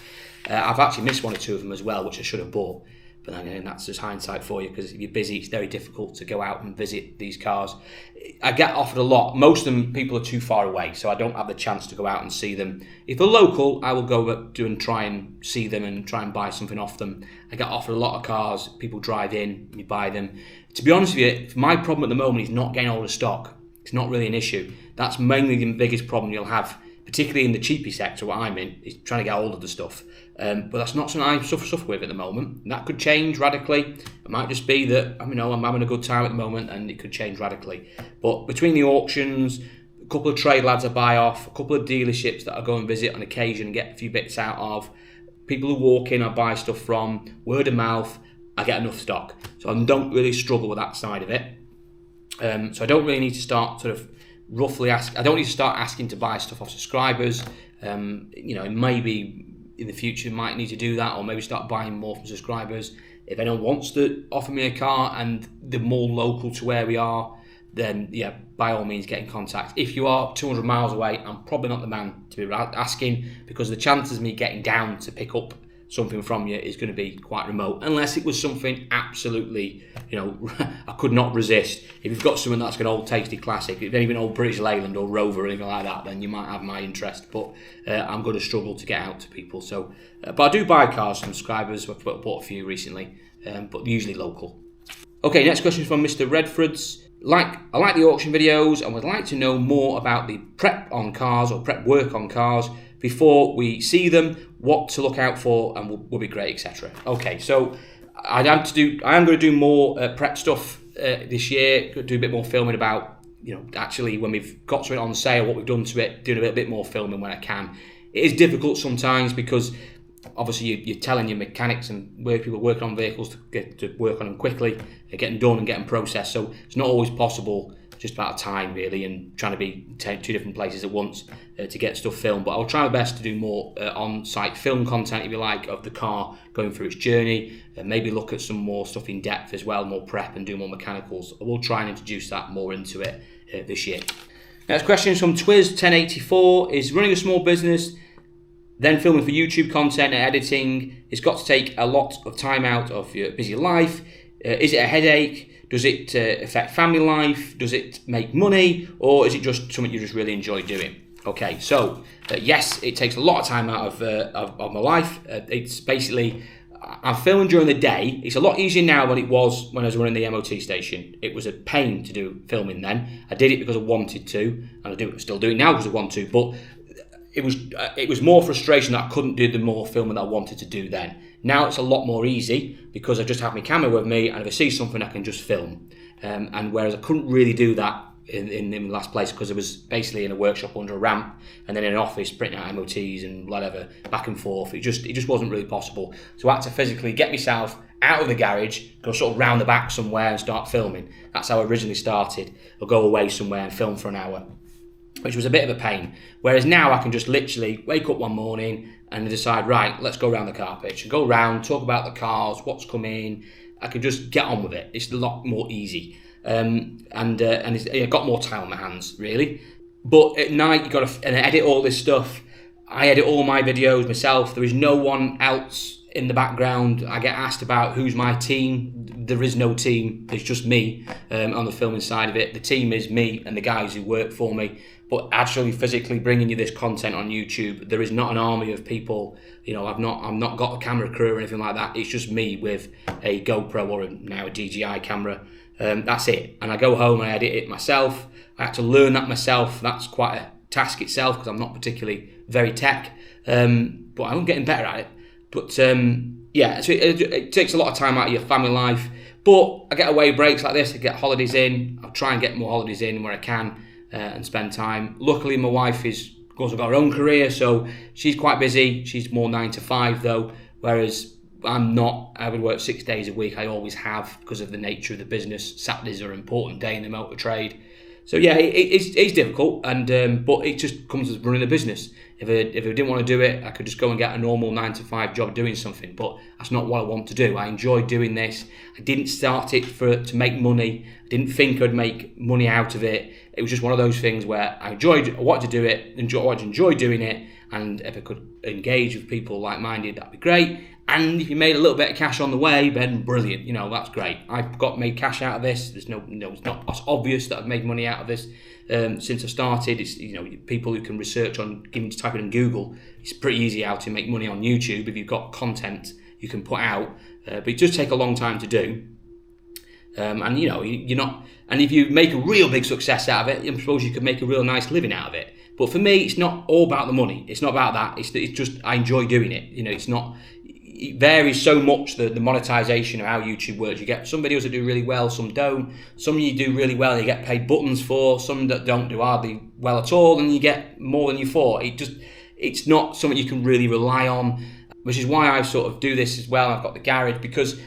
I've actually missed 1 or 2 of them as well, which I should have bought. But then that's just hindsight for you, because if you're busy, it's very difficult to go out and visit these cars. I get offered a lot. Most of them, people are too far away, so I don't have the chance to go out and see them. If they're local, I will go and try and see them and try and buy something off them. I get offered a lot of cars. People drive in, you buy them. To be honest with you, my problem at the moment is not getting hold of stock. It's not really an issue. That's mainly the biggest problem you'll have, particularly in the cheapy sector, what I'm in, is trying to get hold of the stuff. But that's not something I suffer with at the moment. And that could change radically. It might just be that I'm having a good time at the moment, and it could change radically. But between the auctions, a couple of trade lads I buy off, a couple of dealerships that I go and visit on occasion and get a few bits out of, people who walk in I buy stuff from, word of mouth, I get enough stock. So I don't really struggle with that side of it. So I don't really need to start I don't need to start asking to buy stuff off subscribers. Maybe in the future might need to do that, or maybe start buying more from subscribers. If anyone wants to offer me a car and they're more local to where we are, then yeah, by all means get in contact. If you are 200 miles away, I'm probably not the man to be asking, because the chances of me getting down to pick up something from you is going to be quite remote, unless it was something absolutely, I could not resist. If you've got something that's an old tasty classic, if anything old British Leyland or Rover or anything like that, then you might have my interest, but I'm going to struggle to get out to people. So, but I do buy cars from subscribers. I've bought a few recently, but usually local. Okay, next question is from Mr. Redfords. I like the auction videos and would like to know more about the prep on cars or prep work on cars before we see them, what to look out for and will be great, etc. Okay, so I am going to do more prep stuff this year, do a bit more filming about, actually when we've got something on sale, what we've done to it, doing a bit more filming when I can. It is difficult sometimes because obviously you're telling your mechanics and people working on vehicles to get to work on them quickly, get them done and get them processed, so it's not always possible, just about time really, and trying to be 2 different places at once to get stuff filmed. But I'll try my best to do more on-site film content, if you like, of the car going through its journey, and maybe look at some more stuff in depth as well, more prep and do more mechanicals. I will try and introduce that more into it this year. Next question is from Twiz1084. Is running a small business, then filming for YouTube content and editing, it's got to take a lot of time out of your busy life? Is it a headache? Does it affect family life? Does it make money? Or is it just something you just really enjoy doing? Okay, so yes, it takes a lot of time out of my life. It's basically, I'm filming during the day. It's a lot easier now than it was when I was running the MOT station. It was a pain to do filming then. I did it because I wanted to, and I still do it now because I want to, but it was more frustration that I couldn't do the more filming that I wanted to do then. Now it's a lot more easy because I just have my camera with me, and if I see something I can just film. And whereas I couldn't really do that in the last place because I was basically in a workshop under a ramp and then in an office printing out MOTs and whatever, back and forth. It just wasn't really possible. So I had to physically get myself out of the garage, go sort of round the back somewhere and start filming. That's how I originally started. I'll go away somewhere and film for an hour, which was a bit of a pain. Whereas now I can just literally wake up one morning and decide, right, let's go around the car pitch and go around, talk about the cars, what's coming. I can just get on with it. It's a lot more easy. And I've got more time on my hands, really. But at night, you've got to edit all this stuff. I edit all my videos myself. There is no one else in the background. I get asked about who's my team. There is no team. It's just me on the filming side of it. The team is me and the guys who work for me. But actually physically bringing you this content on YouTube, there is not an army of people. You know, I've not got a camera crew or anything like that. It's just me with a GoPro or now a DJI camera. That's it. And I go home and I edit it myself. I had to learn that myself. That's quite a task itself because I'm not particularly very tech. But I'm getting better at it. But yeah, so it takes a lot of time out of your family life. But I get away breaks like this. I get holidays in. I'll try and get more holidays in where I can and spend time. Luckily, my wife has got her own career, so she's quite busy. She's more 9 to 5 though, whereas I'm not. I would work 6 days a week. I always have because of the nature of the business. Saturdays are an important day in the motor trade. So yeah, it's difficult, and but it just comes with running a business. If I didn't want to do it, I could just go and get a normal 9 to 5 job doing something. But that's not what I want to do. I enjoy doing this. I didn't start it to make money. I didn't think I'd make money out of it. It was just one of those things where I wanted to do it, wanted to enjoy doing it, and if I could engage with people like-minded, that'd be great. And if you made a little bit of cash on the way, then brilliant. You know, that's great. I've made cash out of this. There's it's not as obvious that I've made money out of this since I started. It's, you know, people who can research on, type it in Google. It's pretty easy how to make money on YouTube if you've got content you can put out. But it does take a long time to do. And you know, you're not. And if you make a real big success out of it, I suppose you could make a real nice living out of it. But for me, it's not all about the money. It's not about that. It's just I enjoy doing it. You know, it's not. It varies so much, the monetization of how YouTube works. You get some videos that do really well, some don't. Some you do really well, you get paid buttons for. Some that don't do hardly well at all, and you get more than you thought. It's not something you can really rely on, which is why I sort of do this as well. I've got the garage, because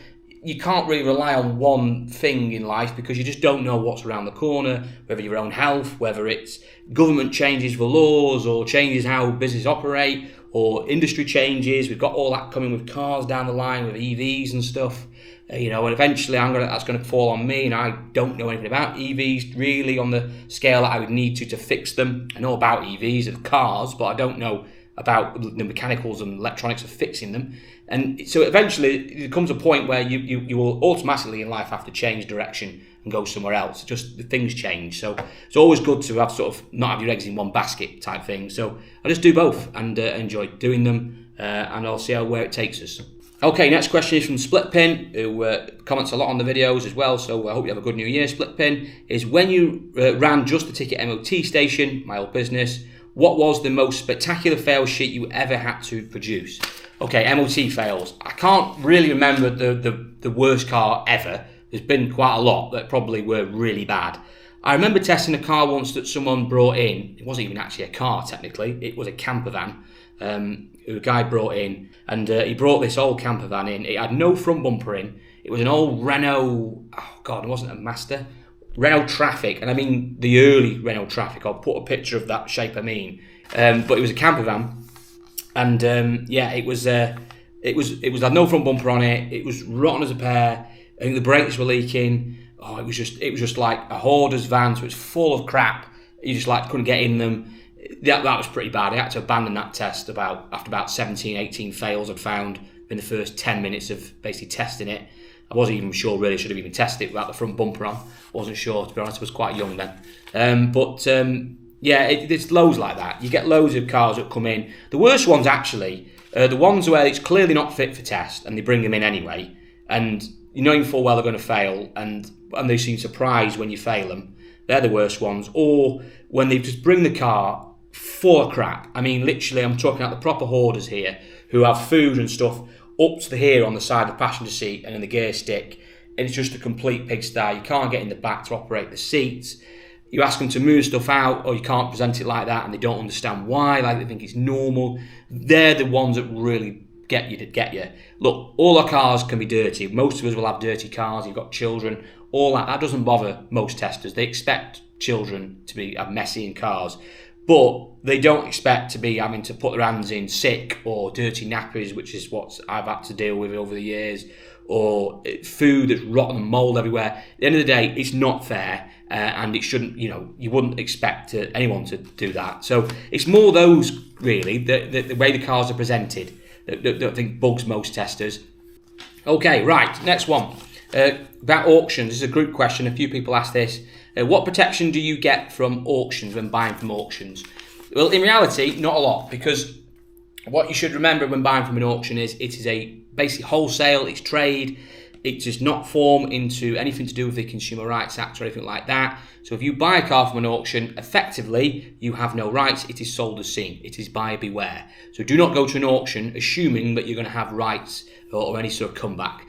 you can't really rely on one thing in life because you just don't know what's around the corner, whether your own health, whether it's government changes the laws or changes how businesses operate, or industry changes. We've got all that coming with cars down the line, with EVs and stuff, you know, and eventually that's going to fall on me, and I don't know anything about EVs really on the scale that I would need to fix them. I know about EVs of cars, but I don't know about the mechanicals and electronics of fixing them. And so eventually there comes a point where you will automatically in life have to change direction and go somewhere else. Just the things change. So it's always good to have sort of not have your eggs in one basket type thing. So I just do both and enjoy doing them, and I'll see where it takes us. Okay, next question is from Splitpin, who comments a lot on the videos as well, so I hope you have a good new year. Splitpin is, when you ran Just the Ticket MOT station, my old business, what was the most spectacular fail sheet you ever had to produce? Okay, MOT fails. I can't really remember the worst car ever. There's been quite a lot that probably were really bad. I remember testing a car once that someone brought in. It wasn't even actually a car, technically. It was a camper van who a guy brought in. And he brought this old camper van in. It had no front bumper in. It was an old Renault, oh God, it wasn't a Master. Renault Traffic, and I mean the early Renault Traffic. I'll put a picture of that shape I mean. But it was a camper van. And yeah, it was had no front bumper on it. It was rotten as a pear. I think the brakes were leaking. Oh, it was just like a hoarder's van, so it's full of crap. You just couldn't get in them. That was pretty bad. I had to abandon that test after about 17, 18 fails I'd found in the first 10 minutes of basically testing it. I wasn't even sure really should have even tested it without the front bumper on. Wasn't sure, to be honest. I was quite young then. Yeah, there's loads like that. You get loads of cars that come in. The worst ones actually, the ones where it's clearly not fit for test and they bring them in anyway, and you know full well they're going to fail, and they seem surprised when you fail them. They're the worst ones. Or when they just bring the car full of crap. I mean, literally, I'm talking about the proper hoarders here who have food and stuff up to here on the side of the passenger seat and in the gear stick, and it's just a complete pigsty. You can't get in the back to operate the seats. You ask them to move stuff out, or you can't present it like that, and they don't understand why. Like, they think it's normal. They're the ones that really get you. Look, all our cars can be dirty. Most of us will have dirty cars. You've got children. All that doesn't bother most testers. They expect children to have messy in cars, but they don't expect to be having to put their hands in sick or dirty nappies, which is what I've had to deal with over the years, or food that's rotten and mold everywhere. At the end of the day, it's not fair, and it shouldn't. You wouldn't expect anyone to do that. So it's more those really the way the cars are presented that I think bugs most testers. Okay, right, next one. About auctions. This is a group question. A few people asked this. What protection do you get from auctions when buying from auctions? Well, in reality, not a lot, because what you should remember when buying from an auction is it is basically wholesale, it's trade, it does not form into anything to do with the Consumer Rights Act or anything like that. So if you buy a car from an auction, effectively, you have no rights. It is sold as seen. It is buyer beware. So do not go to an auction assuming that you're going to have rights or any sort of comeback.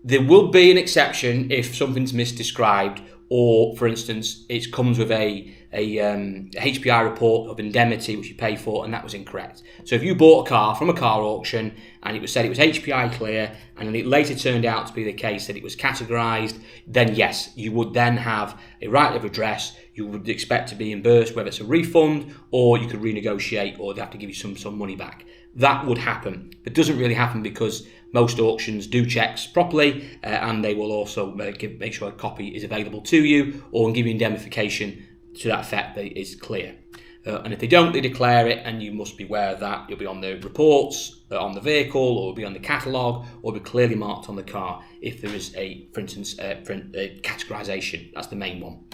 There will be an exception if something's misdescribed, or, for instance, it comes with a HPI report of indemnity which you pay for, and that was incorrect. So if you bought a car from a car auction and it was said it was HPI clear, and then it later turned out to be the case that it was categorised, then yes, you would then have a right of redress. You would expect to be reimbursed, whether it's a refund or you could renegotiate, or they have to give you some money back. That would happen. It doesn't really happen because most auctions do checks properly, and they will also make sure a copy is available to you, or give you indemnification to that effect that it is clear. And if they don't, they declare it, and you must be aware of that. You'll be on the reports on the vehicle, or it'll be on the catalogue, or it'll be clearly marked on the car if there is for instance, categorisation. That's the main one.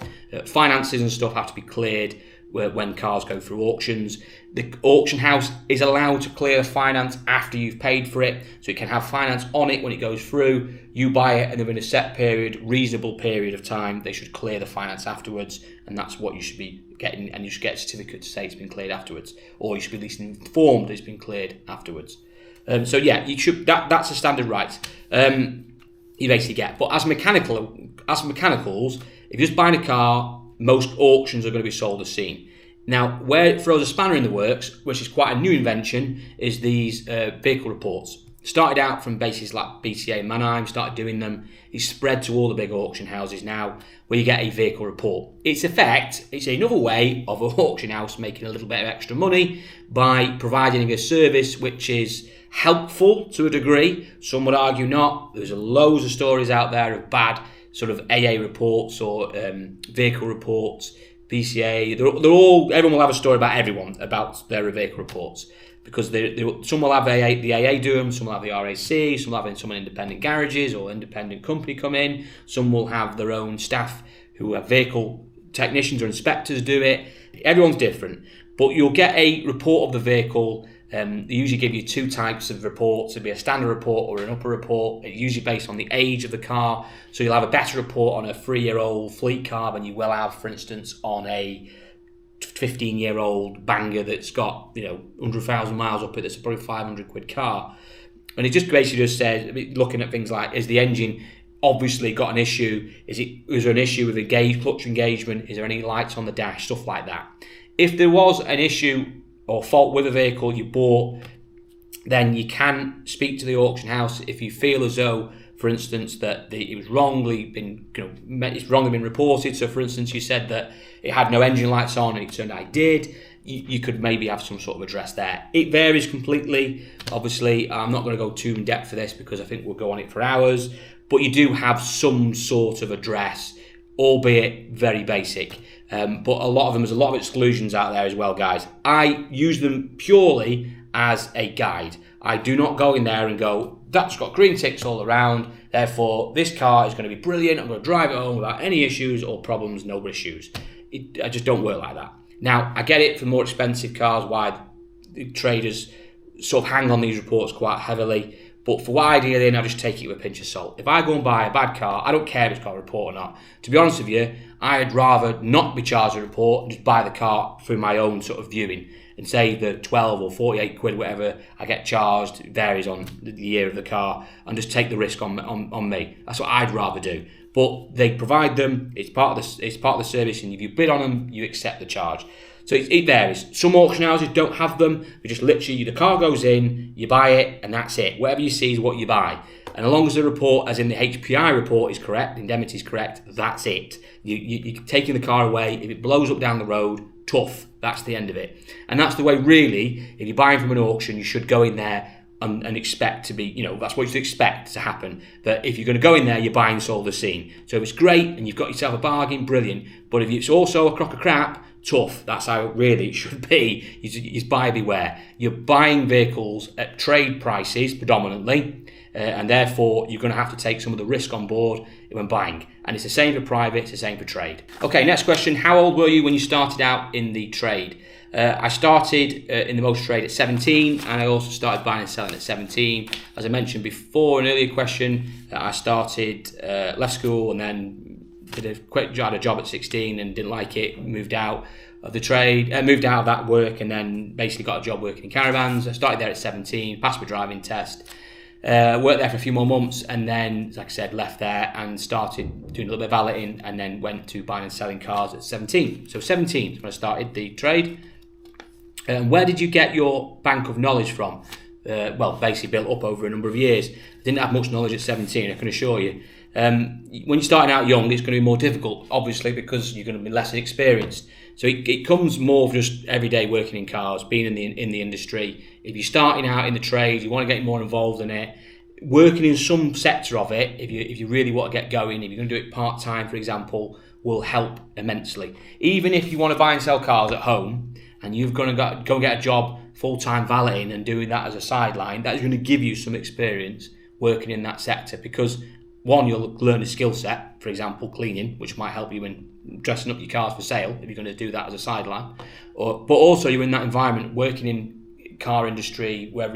Finances and stuff have to be cleared when cars go through auctions. The auction house is allowed to clear the finance after you've paid for it, so it can have finance on it when it goes through. You buy it, and within a set period, reasonable period of time, they should clear the finance afterwards, and that's what you should be getting. And you should get a certificate to say it's been cleared afterwards, or you should be at least informed that it's been cleared afterwards. So yeah, you should. That's a standard right. You basically get. But as mechanicals, if you're just buying a car, most auctions are going to be sold as seen. Now, where it throws a spanner in the works, which is quite a new invention, is these vehicle reports. Started out from bases like BCA and Mannheim, started doing them. It's spread to all the big auction houses now, where you get a vehicle report. It's another way of an auction house making a little bit of extra money by providing a service which is helpful to a degree. Some would argue not. There's loads of stories out there of bad sort of AA reports or vehicle reports, BCA. Everyone will have a story about everyone about their vehicle reports, because some will have the AA do them, some will have the RAC, some will have some independent garages or independent company come in, some will have their own staff who have vehicle technicians or inspectors do it. Everyone's different, but you'll get a report of the vehicle. They usually give you two types of reports. It'll be a standard report or an upper report. It's usually based on the age of the car. So you'll have a better report on a 3-year-old fleet car than you will have, for instance, on a 15-year-old banger that's got 100,000 miles up it. That's probably £500 car. And it just basically just says, looking at things like, is the engine obviously got an issue? Is there an issue with clutch engagement? Is there any lights on the dash? Stuff like that. If there was an issue or fault with a vehicle you bought, then you can speak to the auction house if you feel as though, for instance, that it was wrongly been reported. So, for instance, you said that it had no engine lights on, and it turned out it did. You could maybe have some sort of address there. It varies completely. Obviously, I'm not going to go too in depth for this because I think we'll go on it for hours. But you do have some sort of address, albeit very basic. But there's a lot of exclusions out there as well, guys. I use them purely as a guide. I do not go in there and go, that's got green ticks all around, therefore this car is going to be brilliant, I'm going to drive it home without any issues or problems, no issues. I just don't work like that. Now, I get it for more expensive cars why the traders sort of hang on these reports quite heavily, But for what I deal in, I just take it with a pinch of salt. If I go and buy a bad car, I don't care if it's got a report or not. To be honest with you, I'd rather not be charged a report and just buy the car through my own sort of viewing and say the 12 or 48 quid, whatever I get charged, it varies on the year of the car, and just take the risk on me. That's what I'd rather do. But they provide them, it's part of the service, and if you bid on them, you accept the charge. So it varies. Some auction houses don't have them. You just literally, the car goes in, you buy it, and that's it. Whatever you see is what you buy. And as long as the report, as in the HPI report, is correct, the indemnity is correct, that's it. You're taking the car away. If it blows up down the road, tough. That's the end of it. And that's the way, really, if you're buying from an auction, you should go in there and expect to be, that's what you should expect to happen. That if you're going to go in there, you're buying sold the scene. So if it's great and you've got yourself a bargain, brilliant. But if it's also a crock of crap, tough. That's how really it should be. You buyer beware. You're buying vehicles at trade prices predominantly, and therefore you're going to have to take some of the risk on board when buying. And it's the same for private, it's the same for trade. Okay, next question. How old were you when you started out in the trade? I started in the motor trade at 17, and I also started buying and selling at 17. As I mentioned before, an earlier question, I started, left school and then had a job at 16 and didn't like it, moved out of the trade, moved out of that work, and then basically got a job working in caravans. I started there at 17, passed my driving test, worked there for a few more months, and then, like I said, left there and started doing a little bit of valeting, and then went to buying and selling cars at 17. So 17 is when I started the trade. Where did you get your bank of knowledge from? Well, basically built up over a number of years. I didn't have much knowledge at 17, I can assure you. When you're starting out young, it's going to be more difficult, obviously, because you're going to be less experienced. So it comes more of just everyday working in cars, being in the industry. If you're starting out in the trade, you want to get more involved in it. Working in some sector of it, if you really want to get going, if you're going to do it part-time, for example, will help immensely. Even if you want to buy and sell cars at home, and you're going to go get a job full-time valeting and doing that as a sideline, that is going to give you some experience working in that sector, because one, you'll learn a skill set, for example, cleaning, which might help you in dressing up your cars for sale if you're going to do that as a sideline. But also you're in that environment, working in car industry, whether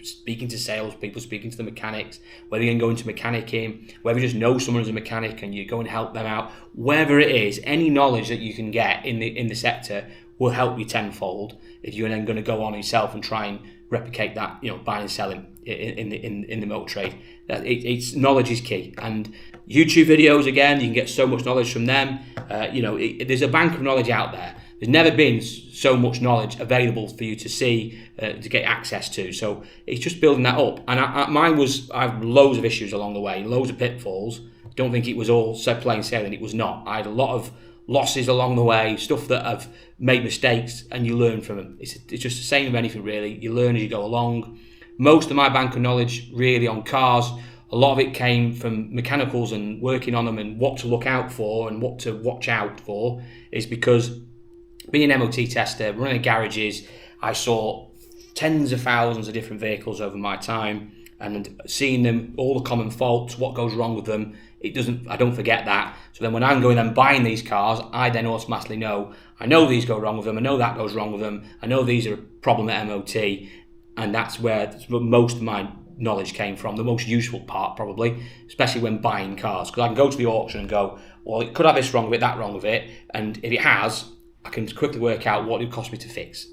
speaking to sales people, speaking to the mechanics, whether you're going to go into mechanicking, whether you just know someone as a mechanic and you go and help them out, wherever it is, any knowledge that you can get in the sector will help you tenfold if you're then going to go on yourself and try and replicate that, buying and selling in the motor trade. It's knowledge is key, and YouTube videos, again, you can get so much knowledge from them. There's a bank of knowledge out there. There's never been so much knowledge available for you to see, to get access to. So it's just building that up. And I have loads of issues along the way, loads of pitfalls. Don't think it was all so plain sailing. It was not. I had a lot of losses along the way, stuff that I've made mistakes, and you learn from them. It's just the same with anything, really. You learn as you go along. Most of my bank of knowledge really on cars, a lot of it came from mechanicals and working on them and what to look out for and what to watch out for, is because being an MOT tester, running garages, I saw tens of thousands of different vehicles over my time, and seeing them, all the common faults, what goes wrong with them, I don't forget that. So then when I'm going and buying these cars, I then automatically know, I know these go wrong with them, I know that goes wrong with them, I know these are a problem at MOT, and that's where most of my knowledge came from, the most useful part probably, especially when buying cars, because I can go to the auction and go, well, it could have this wrong with it, that wrong with it, and if it has, I can quickly work out what it would cost me to fix.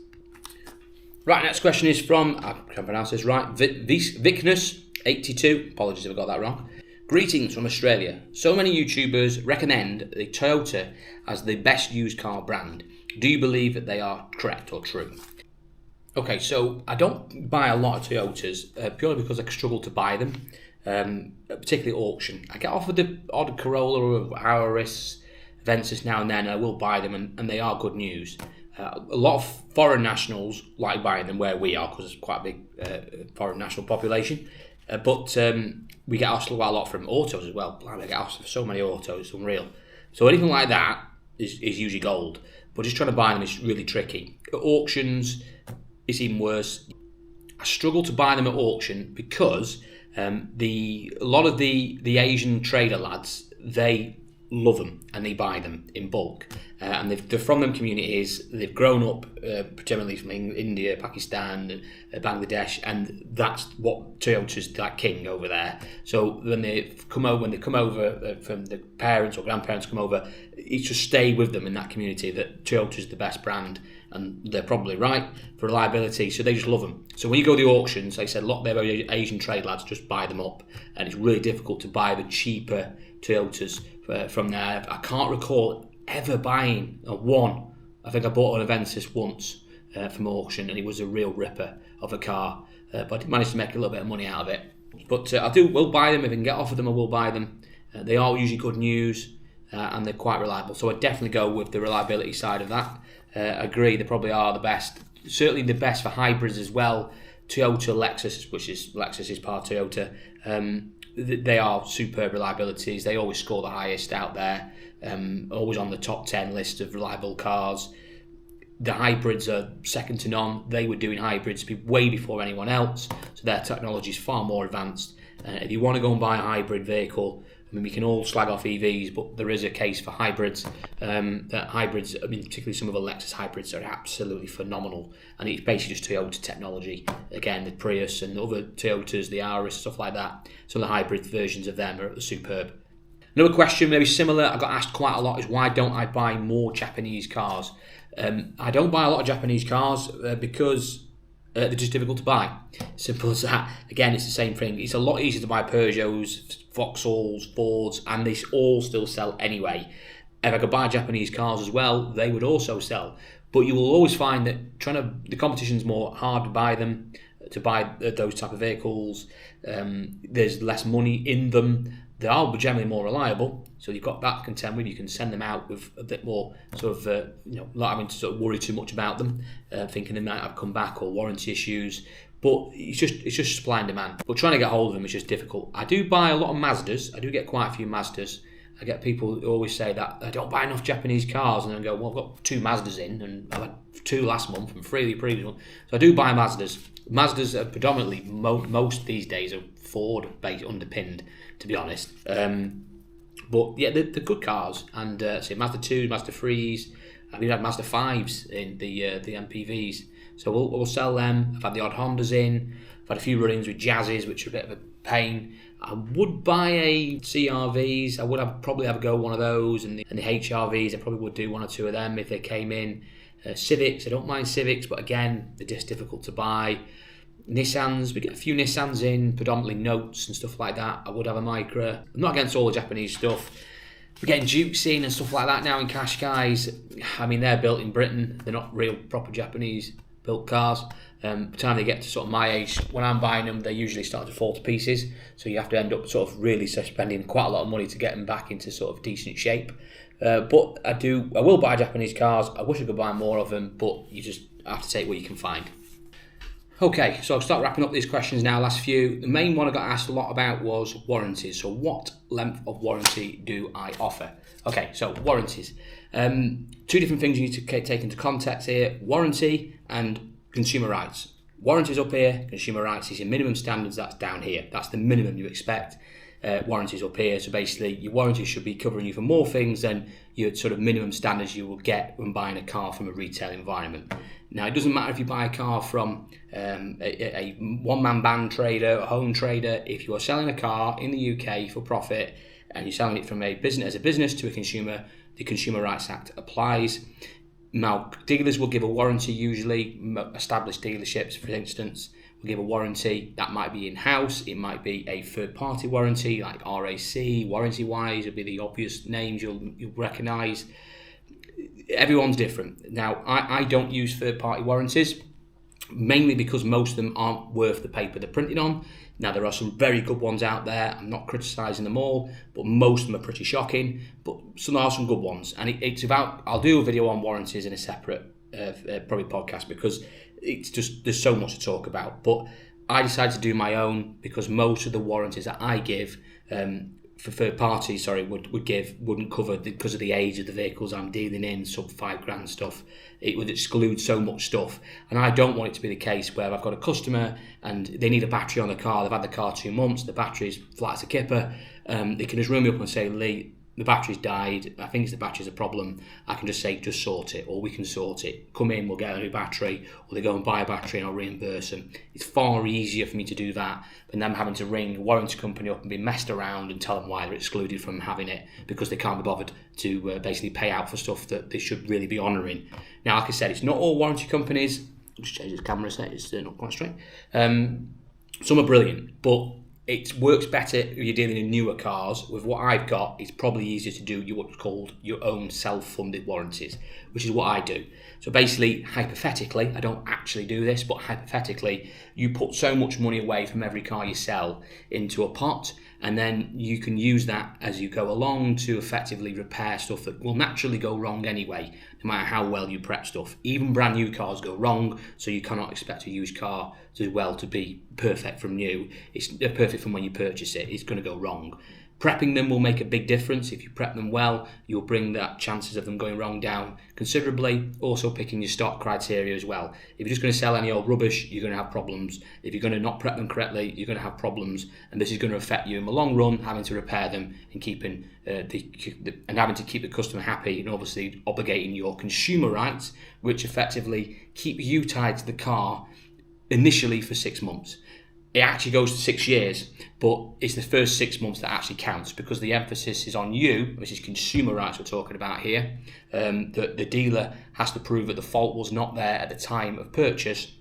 Right, next question is from, I can't pronounce this right, Vicnus82, apologies if I got that wrong. Greetings from Australia. So many YouTubers recommend the Toyota as the best used car brand. Do you believe that they are correct or true? Okay, so I don't buy a lot of Toyotas purely because I struggle to buy them, particularly at auction. I get offered the odd Corolla or Auris, Ventus now and then, and I will buy them, and they are good news. A lot of foreign nationals like buying them where we are, because there's quite a big foreign national population. But we get asked quite a lot from autos as well. I get asked for so many autos, it's unreal. So anything like that is usually gold. But just trying to buy them is really tricky. At auctions, it's even worse. I struggle to buy them at auction because a lot of the Asian trader lads, they love them and they buy them in bulk. and they're from them communities. They've grown up predominantly from India, Pakistan, Bangladesh, and that's what Toyota's like king over there. So when they come over from the parents or grandparents come over, it's just stay with them in that community that Toyota's the best brand, and they're probably right for reliability. So they just love them. So when you go to the auctions, like I said, a lot of their Asian trade lads just buy them up, and it's really difficult to buy the cheaper Toyotas from there. I can't recall ever buying one. I think I bought an Aventus once from auction, and it was a real ripper of a car, but I did manage to make a little bit of money out of it. But will buy them if I can get offered them. I will buy them. They are usually good news, and they're quite reliable. So I'd definitely go with the reliability side of that. Agree, they probably are the best. Certainly the best for hybrids as well. Toyota, Lexus, Lexus is part Toyota. They are superb reliabilities. They always score the highest out there. Always on the top 10 list of reliable cars. The hybrids are second to none. They were doing hybrids way before anyone else, so their technology is far more advanced. If you want to go and buy a hybrid vehicle, I mean, we can all slag off EVs, but there is a case for hybrids. That hybrids, I mean, particularly some of the Lexus hybrids, are absolutely phenomenal, and it's basically just Toyota technology. Again, the Prius and the other Toyotas, the Yaris, stuff like that. Some of the hybrid versions of them are superb. Another question, maybe similar, I got asked quite a lot, is why don't I buy more Japanese cars? I don't buy a lot of Japanese cars because they're just difficult to buy. Simple as that. Again, it's the same thing. It's a lot easier to buy Peugeots, Vauxhalls, Fords, and they all still sell anyway. If I could buy Japanese cars as well, they would also sell. But you will always find that the competition's more hard to buy them, to buy those type of vehicles. There's less money in them. They are generally more reliable, so you've got that to contend with. You can send them out with a bit more sort of, not having to sort of worry too much about them, thinking they might have come back or warranty issues. But it's just supply and demand. But trying to get hold of them is just difficult. I do buy a lot of Mazdas. I do get quite a few Mazdas. I get people who always say that I don't buy enough Japanese cars, and I go, well, I've got 2 Mazdas in, and I had 2 last month and 3 the previous one. So I do buy Mazdas. Mazdas are predominantly, most these days are Ford based underpinned, to be honest. But yeah, they're good cars, and say Mazda 2, Mazda 3s. I've even had Mazda 5s in the MPVs. So we'll sell them. I've had the odd Hondas in. I've had a few run-ins with Jazzes, which are a bit of a pain. I would buy a CRVs. I would probably have a go one of those, and the HRVs. I probably would do 1 or 2 of them if they came in. Civics, I don't mind Civics, but again, they're just difficult to buy. Nissans, we get a few Nissans in, predominantly Notes and stuff like that. I would have a Micra. I'm not against all the Japanese stuff. We're getting Dukes in and stuff like that now in Qashqais. I mean, they're built in Britain. They're not real proper Japanese built cars. By the time they get to sort of my age, when I'm buying them, they usually start to fall to pieces. So you have to end up sort of really spending quite a lot of money to get them back into sort of decent shape. But I will buy Japanese cars. I wish I could buy more of them, but you just have to take what you can find. Okay, so I'll start wrapping up these questions now, last few. The main one I got asked a lot about was warranties. So what length of warranty do I offer? Okay, so warranties. 2 different things you need to take into context here. Warranty and consumer rights. Warranties up here, consumer rights is your minimum standards, that's down here. That's the minimum you expect. Warranties up here. So basically, your warranty should be covering you for more things than your sort of minimum standards you will get when buying a car from a retail environment. Now, it doesn't matter if you buy a car from a one-man band trader, a home trader. If you are selling a car in the UK for profit and you're selling it from a business to a consumer, the Consumer Rights Act applies. Now, dealers will give a warranty usually. Established dealerships, for instance, will give a warranty. That might be in-house. It might be a third-party warranty like RAC, Warranty Wise would be the obvious names you'll recognise. Everyone's different. Now, I don't use third-party warranties, mainly because most of them aren't worth the paper they're printed on. Now, there are some very good ones out there. I'm not criticising them all, but most of them are pretty shocking. But there are some good ones. And it's about, I'll do a video on warranties in a separate probably podcast, because it's just, there's so much to talk about. But I decided to do my own because most of the warranties that I give for third parties, wouldn't cover because of the age of the vehicles I'm dealing in, sub £5,000 stuff. It would exclude so much stuff, and I don't want it to be the case where I've got a customer and they need a battery on the car. They've had the car 2 months, the battery's flat as a kipper. They can just ring me up and say, Lee, the battery's died, I think it's the battery's a problem, I can just say, just sort it, or we can sort it. Come in, we'll get a new battery, or they go and buy a battery and I'll reimburse them. It's far easier for me to do that than them having to ring a warranty company up and be messed around and tell them why they're excluded from having it because they can't be bothered to basically pay out for stuff that they should really be honouring. Now, like I said, it's not all warranty companies. I'll just change this camera a sec, it's not quite straight. Some are brilliant, but it works better if you're dealing in newer cars. With what I've got, it's probably easier to do what's called your own self-funded warranties, which is what I do. So basically, hypothetically, I don't actually do this, but hypothetically, you put so much money away from every car you sell into a pot, and then you can use that as you go along to effectively repair stuff that will naturally go wrong anyway, no matter how well you prep stuff. Even brand new cars go wrong, so you cannot expect a used car to be perfect from new. It's perfect from when you purchase it. It's going to go wrong. Prepping them will make a big difference. If you prep them well, you'll bring that chances of them going wrong down considerably. Also picking your stock criteria as well. If you're just going to sell any old rubbish, you're going to have problems. If you're going to not prep them correctly, you're going to have problems, and this is going to affect you in the long run, having to repair them and keeping and having to keep the customer happy, and obviously obligating your consumer rights, which effectively keep you tied to the car initially for 6 months. It actually goes to 6 years, but it's the first 6 months that actually counts because the emphasis is on you, which is consumer rights we're talking about here. The dealer has to prove that the fault was not there at the time of purchase,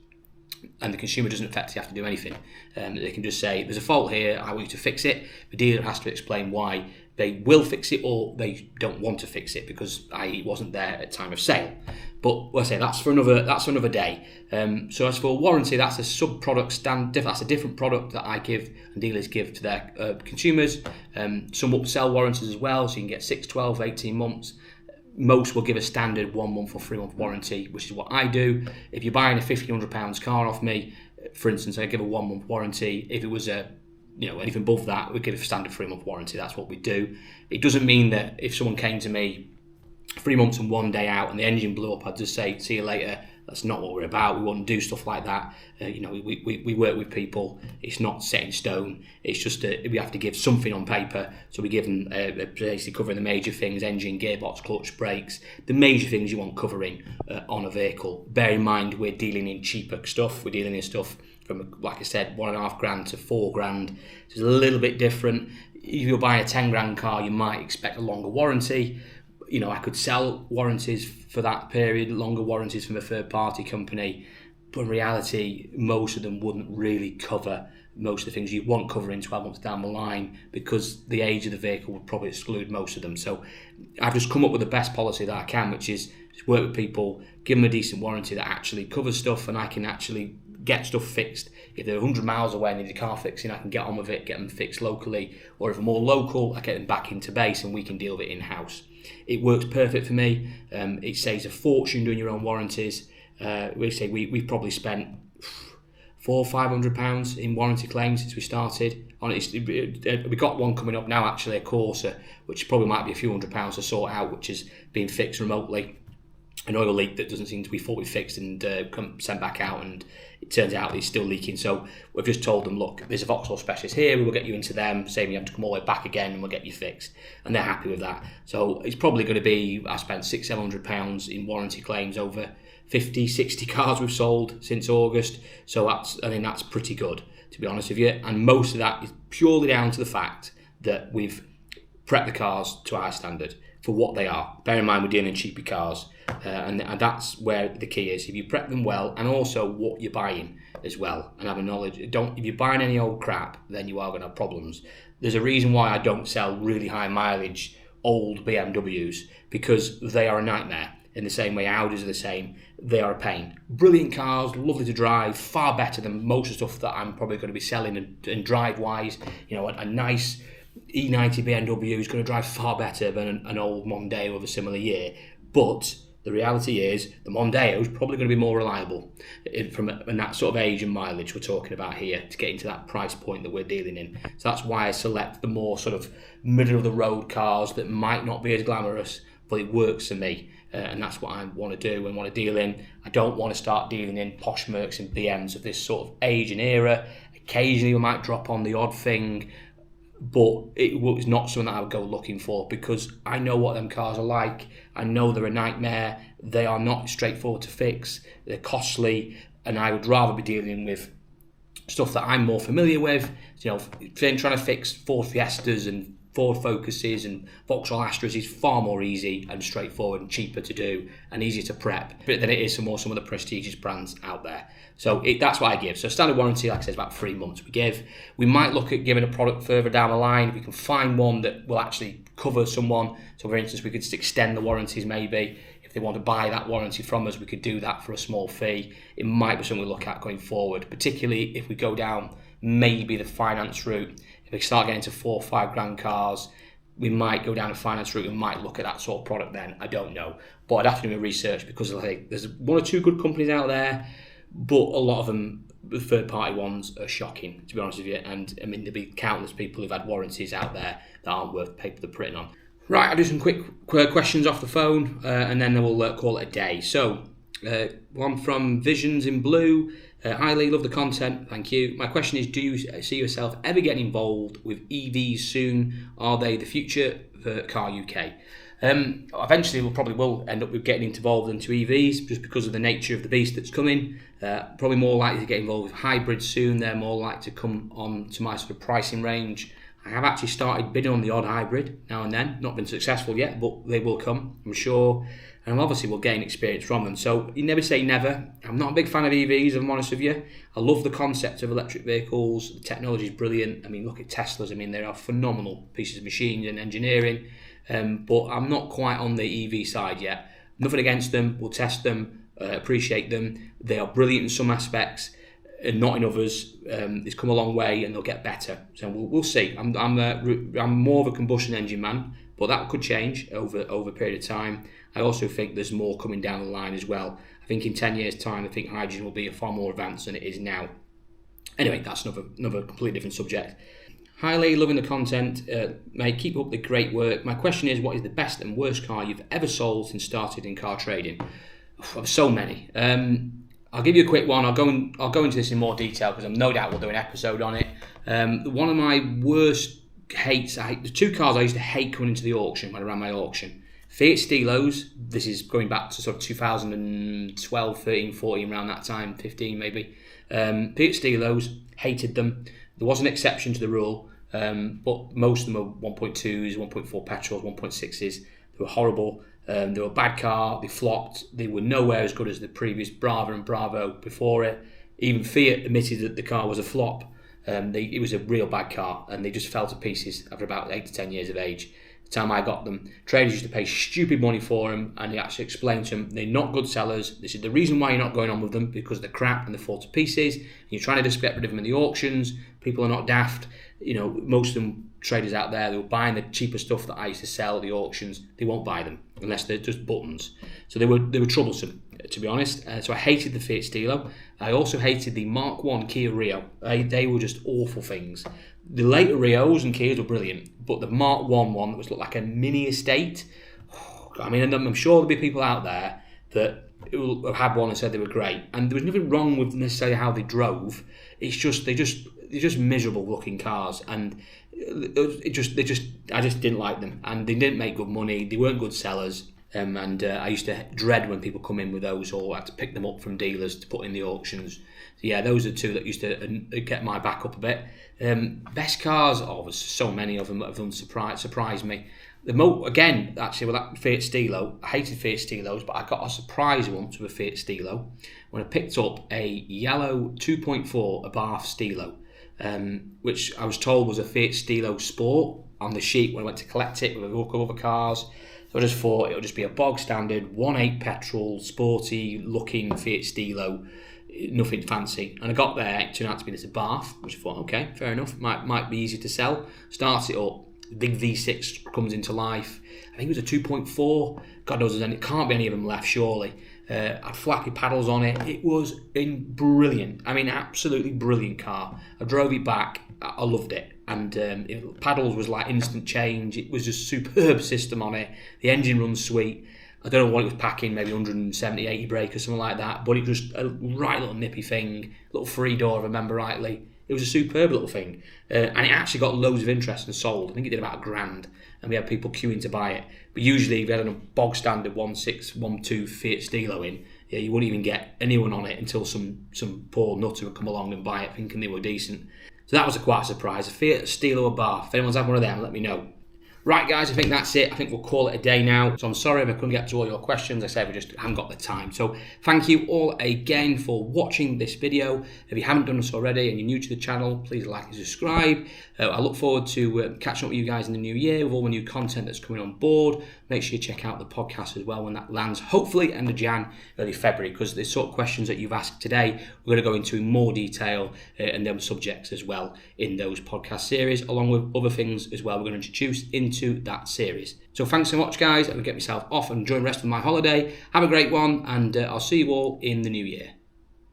and the consumer doesn't effectively have to do anything. They can just say, there's a fault here, I want you to fix it. The dealer has to explain why they will fix it or they don't want to fix it because it wasn't there at time of sale. But let's say that's for another day. So as for warranty, that's a sub-product that's a different product that I give and dealers give to their consumers. Some upsell warranties as well, so you can get 6, 12, 18 months. Most will give a standard 1 month or 3 month warranty, which is what I do. If you're buying a £1,500 car off me, for instance, I give a 1 month warranty. If it was anything above that, we give a standard 3 month warranty. That's what we do. It doesn't mean that if someone came to me 3 months and 1 day out and the engine blew up, I'd just say, see you later. That's not what we're about. We wouldn't do stuff like that. We work with people. It's not set in stone. It's just we have to give something on paper. So we give them basically covering the major things: engine, gearbox, clutch, brakes, the major things you want covering on a vehicle. Bear in mind, we're dealing in cheaper stuff. We're dealing in stuff from, like I said, $1,500 to $4,000. It's a little bit different. If you're buying a $10,000 car, you might expect a longer warranty. I could sell warranties for that period, longer warranties from a third-party company, but in reality, most of them wouldn't really cover most of the things you want covering 12 months down the line because the age of the vehicle would probably exclude most of them. So I've just come up with the best policy that I can, which is just work with people, give them a decent warranty that actually covers stuff, and I can actually get stuff fixed. If they're 100 miles away and need a car fixing, I can get on with it, get them fixed locally, or if they're more local, I get them back into base and we can deal with it in-house. It works perfect for me. It saves a fortune doing your own warranties. We've probably spent £400 or £500 in warranty claims since we started. We got one coming up now, actually, a Corsa, which probably might be a few £100 to sort out, which is being fixed remotely. An oil leak that doesn't seem to be fully fixed and sent back out, and it turns out it's still leaking. So we've just told them, look, there's a Vauxhall specialist here, we will get you into them, saving you having to come all the way back again, and we'll get you fixed. And they're happy with that. So it's probably going to be, I spent £600-700 in warranty claims over 50, 60 cars we've sold since August. So that's pretty good, to be honest with you. And most of that is purely down to the fact that we've prepped the cars to our standard for what they are. Bear in mind, we're dealing in cheaper cars. And that's where the key is. If you prep them well, and also what you're buying as well, and have a knowledge. If you're buying any old crap, then you are going to have problems. There's a reason why I don't sell really high mileage old BMWs, because they are a nightmare. In the same way Audis are the same, they are a pain. Brilliant cars, lovely to drive, far better than most of the stuff that I'm probably going to be selling and drive-wise. A nice E90 BMW is going to drive far better than an old Mondeo of a similar year. But the reality is the Mondeo is probably going to be more reliable in that sort of age and mileage we're talking about here to get into that price point that we're dealing in. So that's why I select the more sort of middle of the road cars that might not be as glamorous, but it works for me. And that's what I want to do and want to deal in. I don't want to start dealing in posh Mercs and BMs of this sort of age and era. Occasionally we might drop on the odd thing, but it was not something that I would go looking for, because I know what them cars are like. I know they're a nightmare. They are not straightforward to fix. They're costly, and I would rather be dealing with stuff that I'm more familiar with. You know, trying to fix Ford Fiestas and Ford Focuses and Vauxhall Astras is far more easy and straightforward and cheaper to do and easier to prep than it is for some of the prestigious brands out there. So that's what I give. So standard warranty, like I said, is about 3 months we give. We might look at giving a product further down the line if we can find one that will actually cover someone. So for instance, we could just extend the warranties maybe. If they want to buy that warranty from us, we could do that for a small fee. It might be something we look at going forward, particularly if we go down maybe the finance route. If we start getting into $4 or $5 grand cars, we might go down a finance route and might look at that sort of product then. I don't know. But I'd have to do my research, because I think there's 1 or 2 good companies out there, but a lot of them, the third-party ones, are shocking, to be honest with you. And I mean, there'll be countless people who've had warranties out there that aren't worth the paper they're printing on. Right, I'll do some quick questions off the phone, and then we'll call it a day. So, one from Visions in Blue. Hi Lee, love the content, thank you. My question is, do you see yourself ever getting involved with EVs soon? Are they the future for Car UK? Eventually we probably will end up with getting involved into EVs, just because of the nature of the beast that's coming. Probably more likely to get involved with hybrids soon. They're more likely to come on to my sort of pricing range. I have actually started bidding on the odd hybrid now and then. Not been successful yet, but they will come, I'm sure. And obviously we'll gain experience from them. So you never say never. I'm not a big fan of EVs, if I'm honest with you. I love the concept of electric vehicles. The technology is brilliant. I mean, look at Teslas. I mean, they are phenomenal pieces of machines and engineering. But I'm not quite on the EV side yet. Nothing against them. We'll test them, appreciate them. They are brilliant in some aspects, and not in others. It's come a long way, and they'll get better. So we'll see. I'm more of a combustion engine man, but that could change over a period of time. I also think there's more coming down the line as well. I think in 10 years' time, I think hydrogen will be far more advanced than it is now. Anyway, that's another completely different subject. Hi Lee, loving the content. Mate, keep up the great work. My question is, what is the best and worst car you've ever sold since started in car trading? So many. I'll give you a quick one. I'll go into this in more detail, because I'm no doubt we'll do an episode on it. One of my worst hates, the 2 cars I used to hate coming into the auction when I ran my auction. Fiat Stilos. This is going back to sort of 2012, 13, 14, around that time, 15 maybe. Fiat Stilos, hated them. There was an exception to the rule, but most of them were 1.2s, 1.4 petrols, 1.6s. They were horrible. They were a bad car. They flopped. They were nowhere as good as the previous Brava and Bravo before it. Even Fiat admitted that the car was a flop. It was a real bad car, and they just fell to pieces after about 8 to 10 years of age. The time I got them, traders used to pay stupid money for them, and they actually explained to them they're not good sellers. This is the reason why you're not going on with them, because they're crap and they fall to pieces. And you're trying to just get rid of them in the auctions. People are not daft. You know, most of them traders out there, they were buying the cheaper stuff that I used to sell at the auctions. They won't buy them unless they're just buttons. So they were troublesome, to be honest. So I hated the Fiat Stilo. I also hated the Mark 1 Kia Rio. They were just awful things. The later Rios and Kias were brilliant, but the Mark 1 one that was looked like a mini estate. I mean, I'm sure there'll be people out there that have had one and said they were great, and there was nothing wrong with necessarily how they drove. It's just they're just miserable looking cars, and I just didn't like them, and they didn't make good money. They weren't good sellers. And I used to dread when people come in with those, or I had to pick them up from dealers to put in the auctions. So yeah, those are 2 that used to get my back up a bit. Best cars, there's so many of them that have surprised me. Again, actually, with that Fiat Stilo, I hated Fiat Stilos, but I got a surprise once with a Fiat Stilo when I picked up a yellow 2.4 Abarth Stilo, which I was told was a Fiat Stilo Sport on the sheet when I went to collect it with a look of other cars. So I just thought it would just be a bog standard 1.8 petrol, sporty looking Fiat Stilo, nothing fancy. And I got there, it turned out to be this Abarth, which I thought, okay, fair enough, might be easy to sell. Starts it up, the big V6 comes into life. I think it was a 2.4. God knows it can't be any of them left, surely. Had flappy paddles on it. It was brilliant. I mean, absolutely brilliant car. I drove it back. I loved it. And paddles was like instant change. It was just superb system on it. The engine runs sweet. I don't know what it was packing, maybe 170, 80 brake or something like that. But it was a right little nippy thing. Little 3-door, if I remember rightly. It was a superb little thing, and it actually got loads of interest and sold. I think it did about £1,000, and we had people queuing to buy it. But usually, if you had a bog standard 1.612 Fiat Stilo in, yeah, you wouldn't even get anyone on it until some poor nutter would come along and buy it thinking they were decent. So that was quite a surprise. A Fiat Stilo Abarth. If anyone's had one of them, let me know. Right, guys, I think that's it. I think we'll call it a day now. So I'm sorry if I couldn't get to all your questions. I said we just haven't got the time. So thank you all again for watching this video. If you haven't done this already and you're new to the channel, please like and subscribe. I look forward to catching up with you guys in the new year with all the new content that's coming on board. Make sure you check out the podcast as well when that lands, hopefully end of Jan, early February, because the sort of questions that you've asked today, we're going to go into in more detail and them subjects as well in those podcast series, along with other things as well we're going to introduce into that series. So thanks so much, guys. I'm going to get myself off and enjoy the rest of my holiday. Have a great one, and I'll see you all in the new year.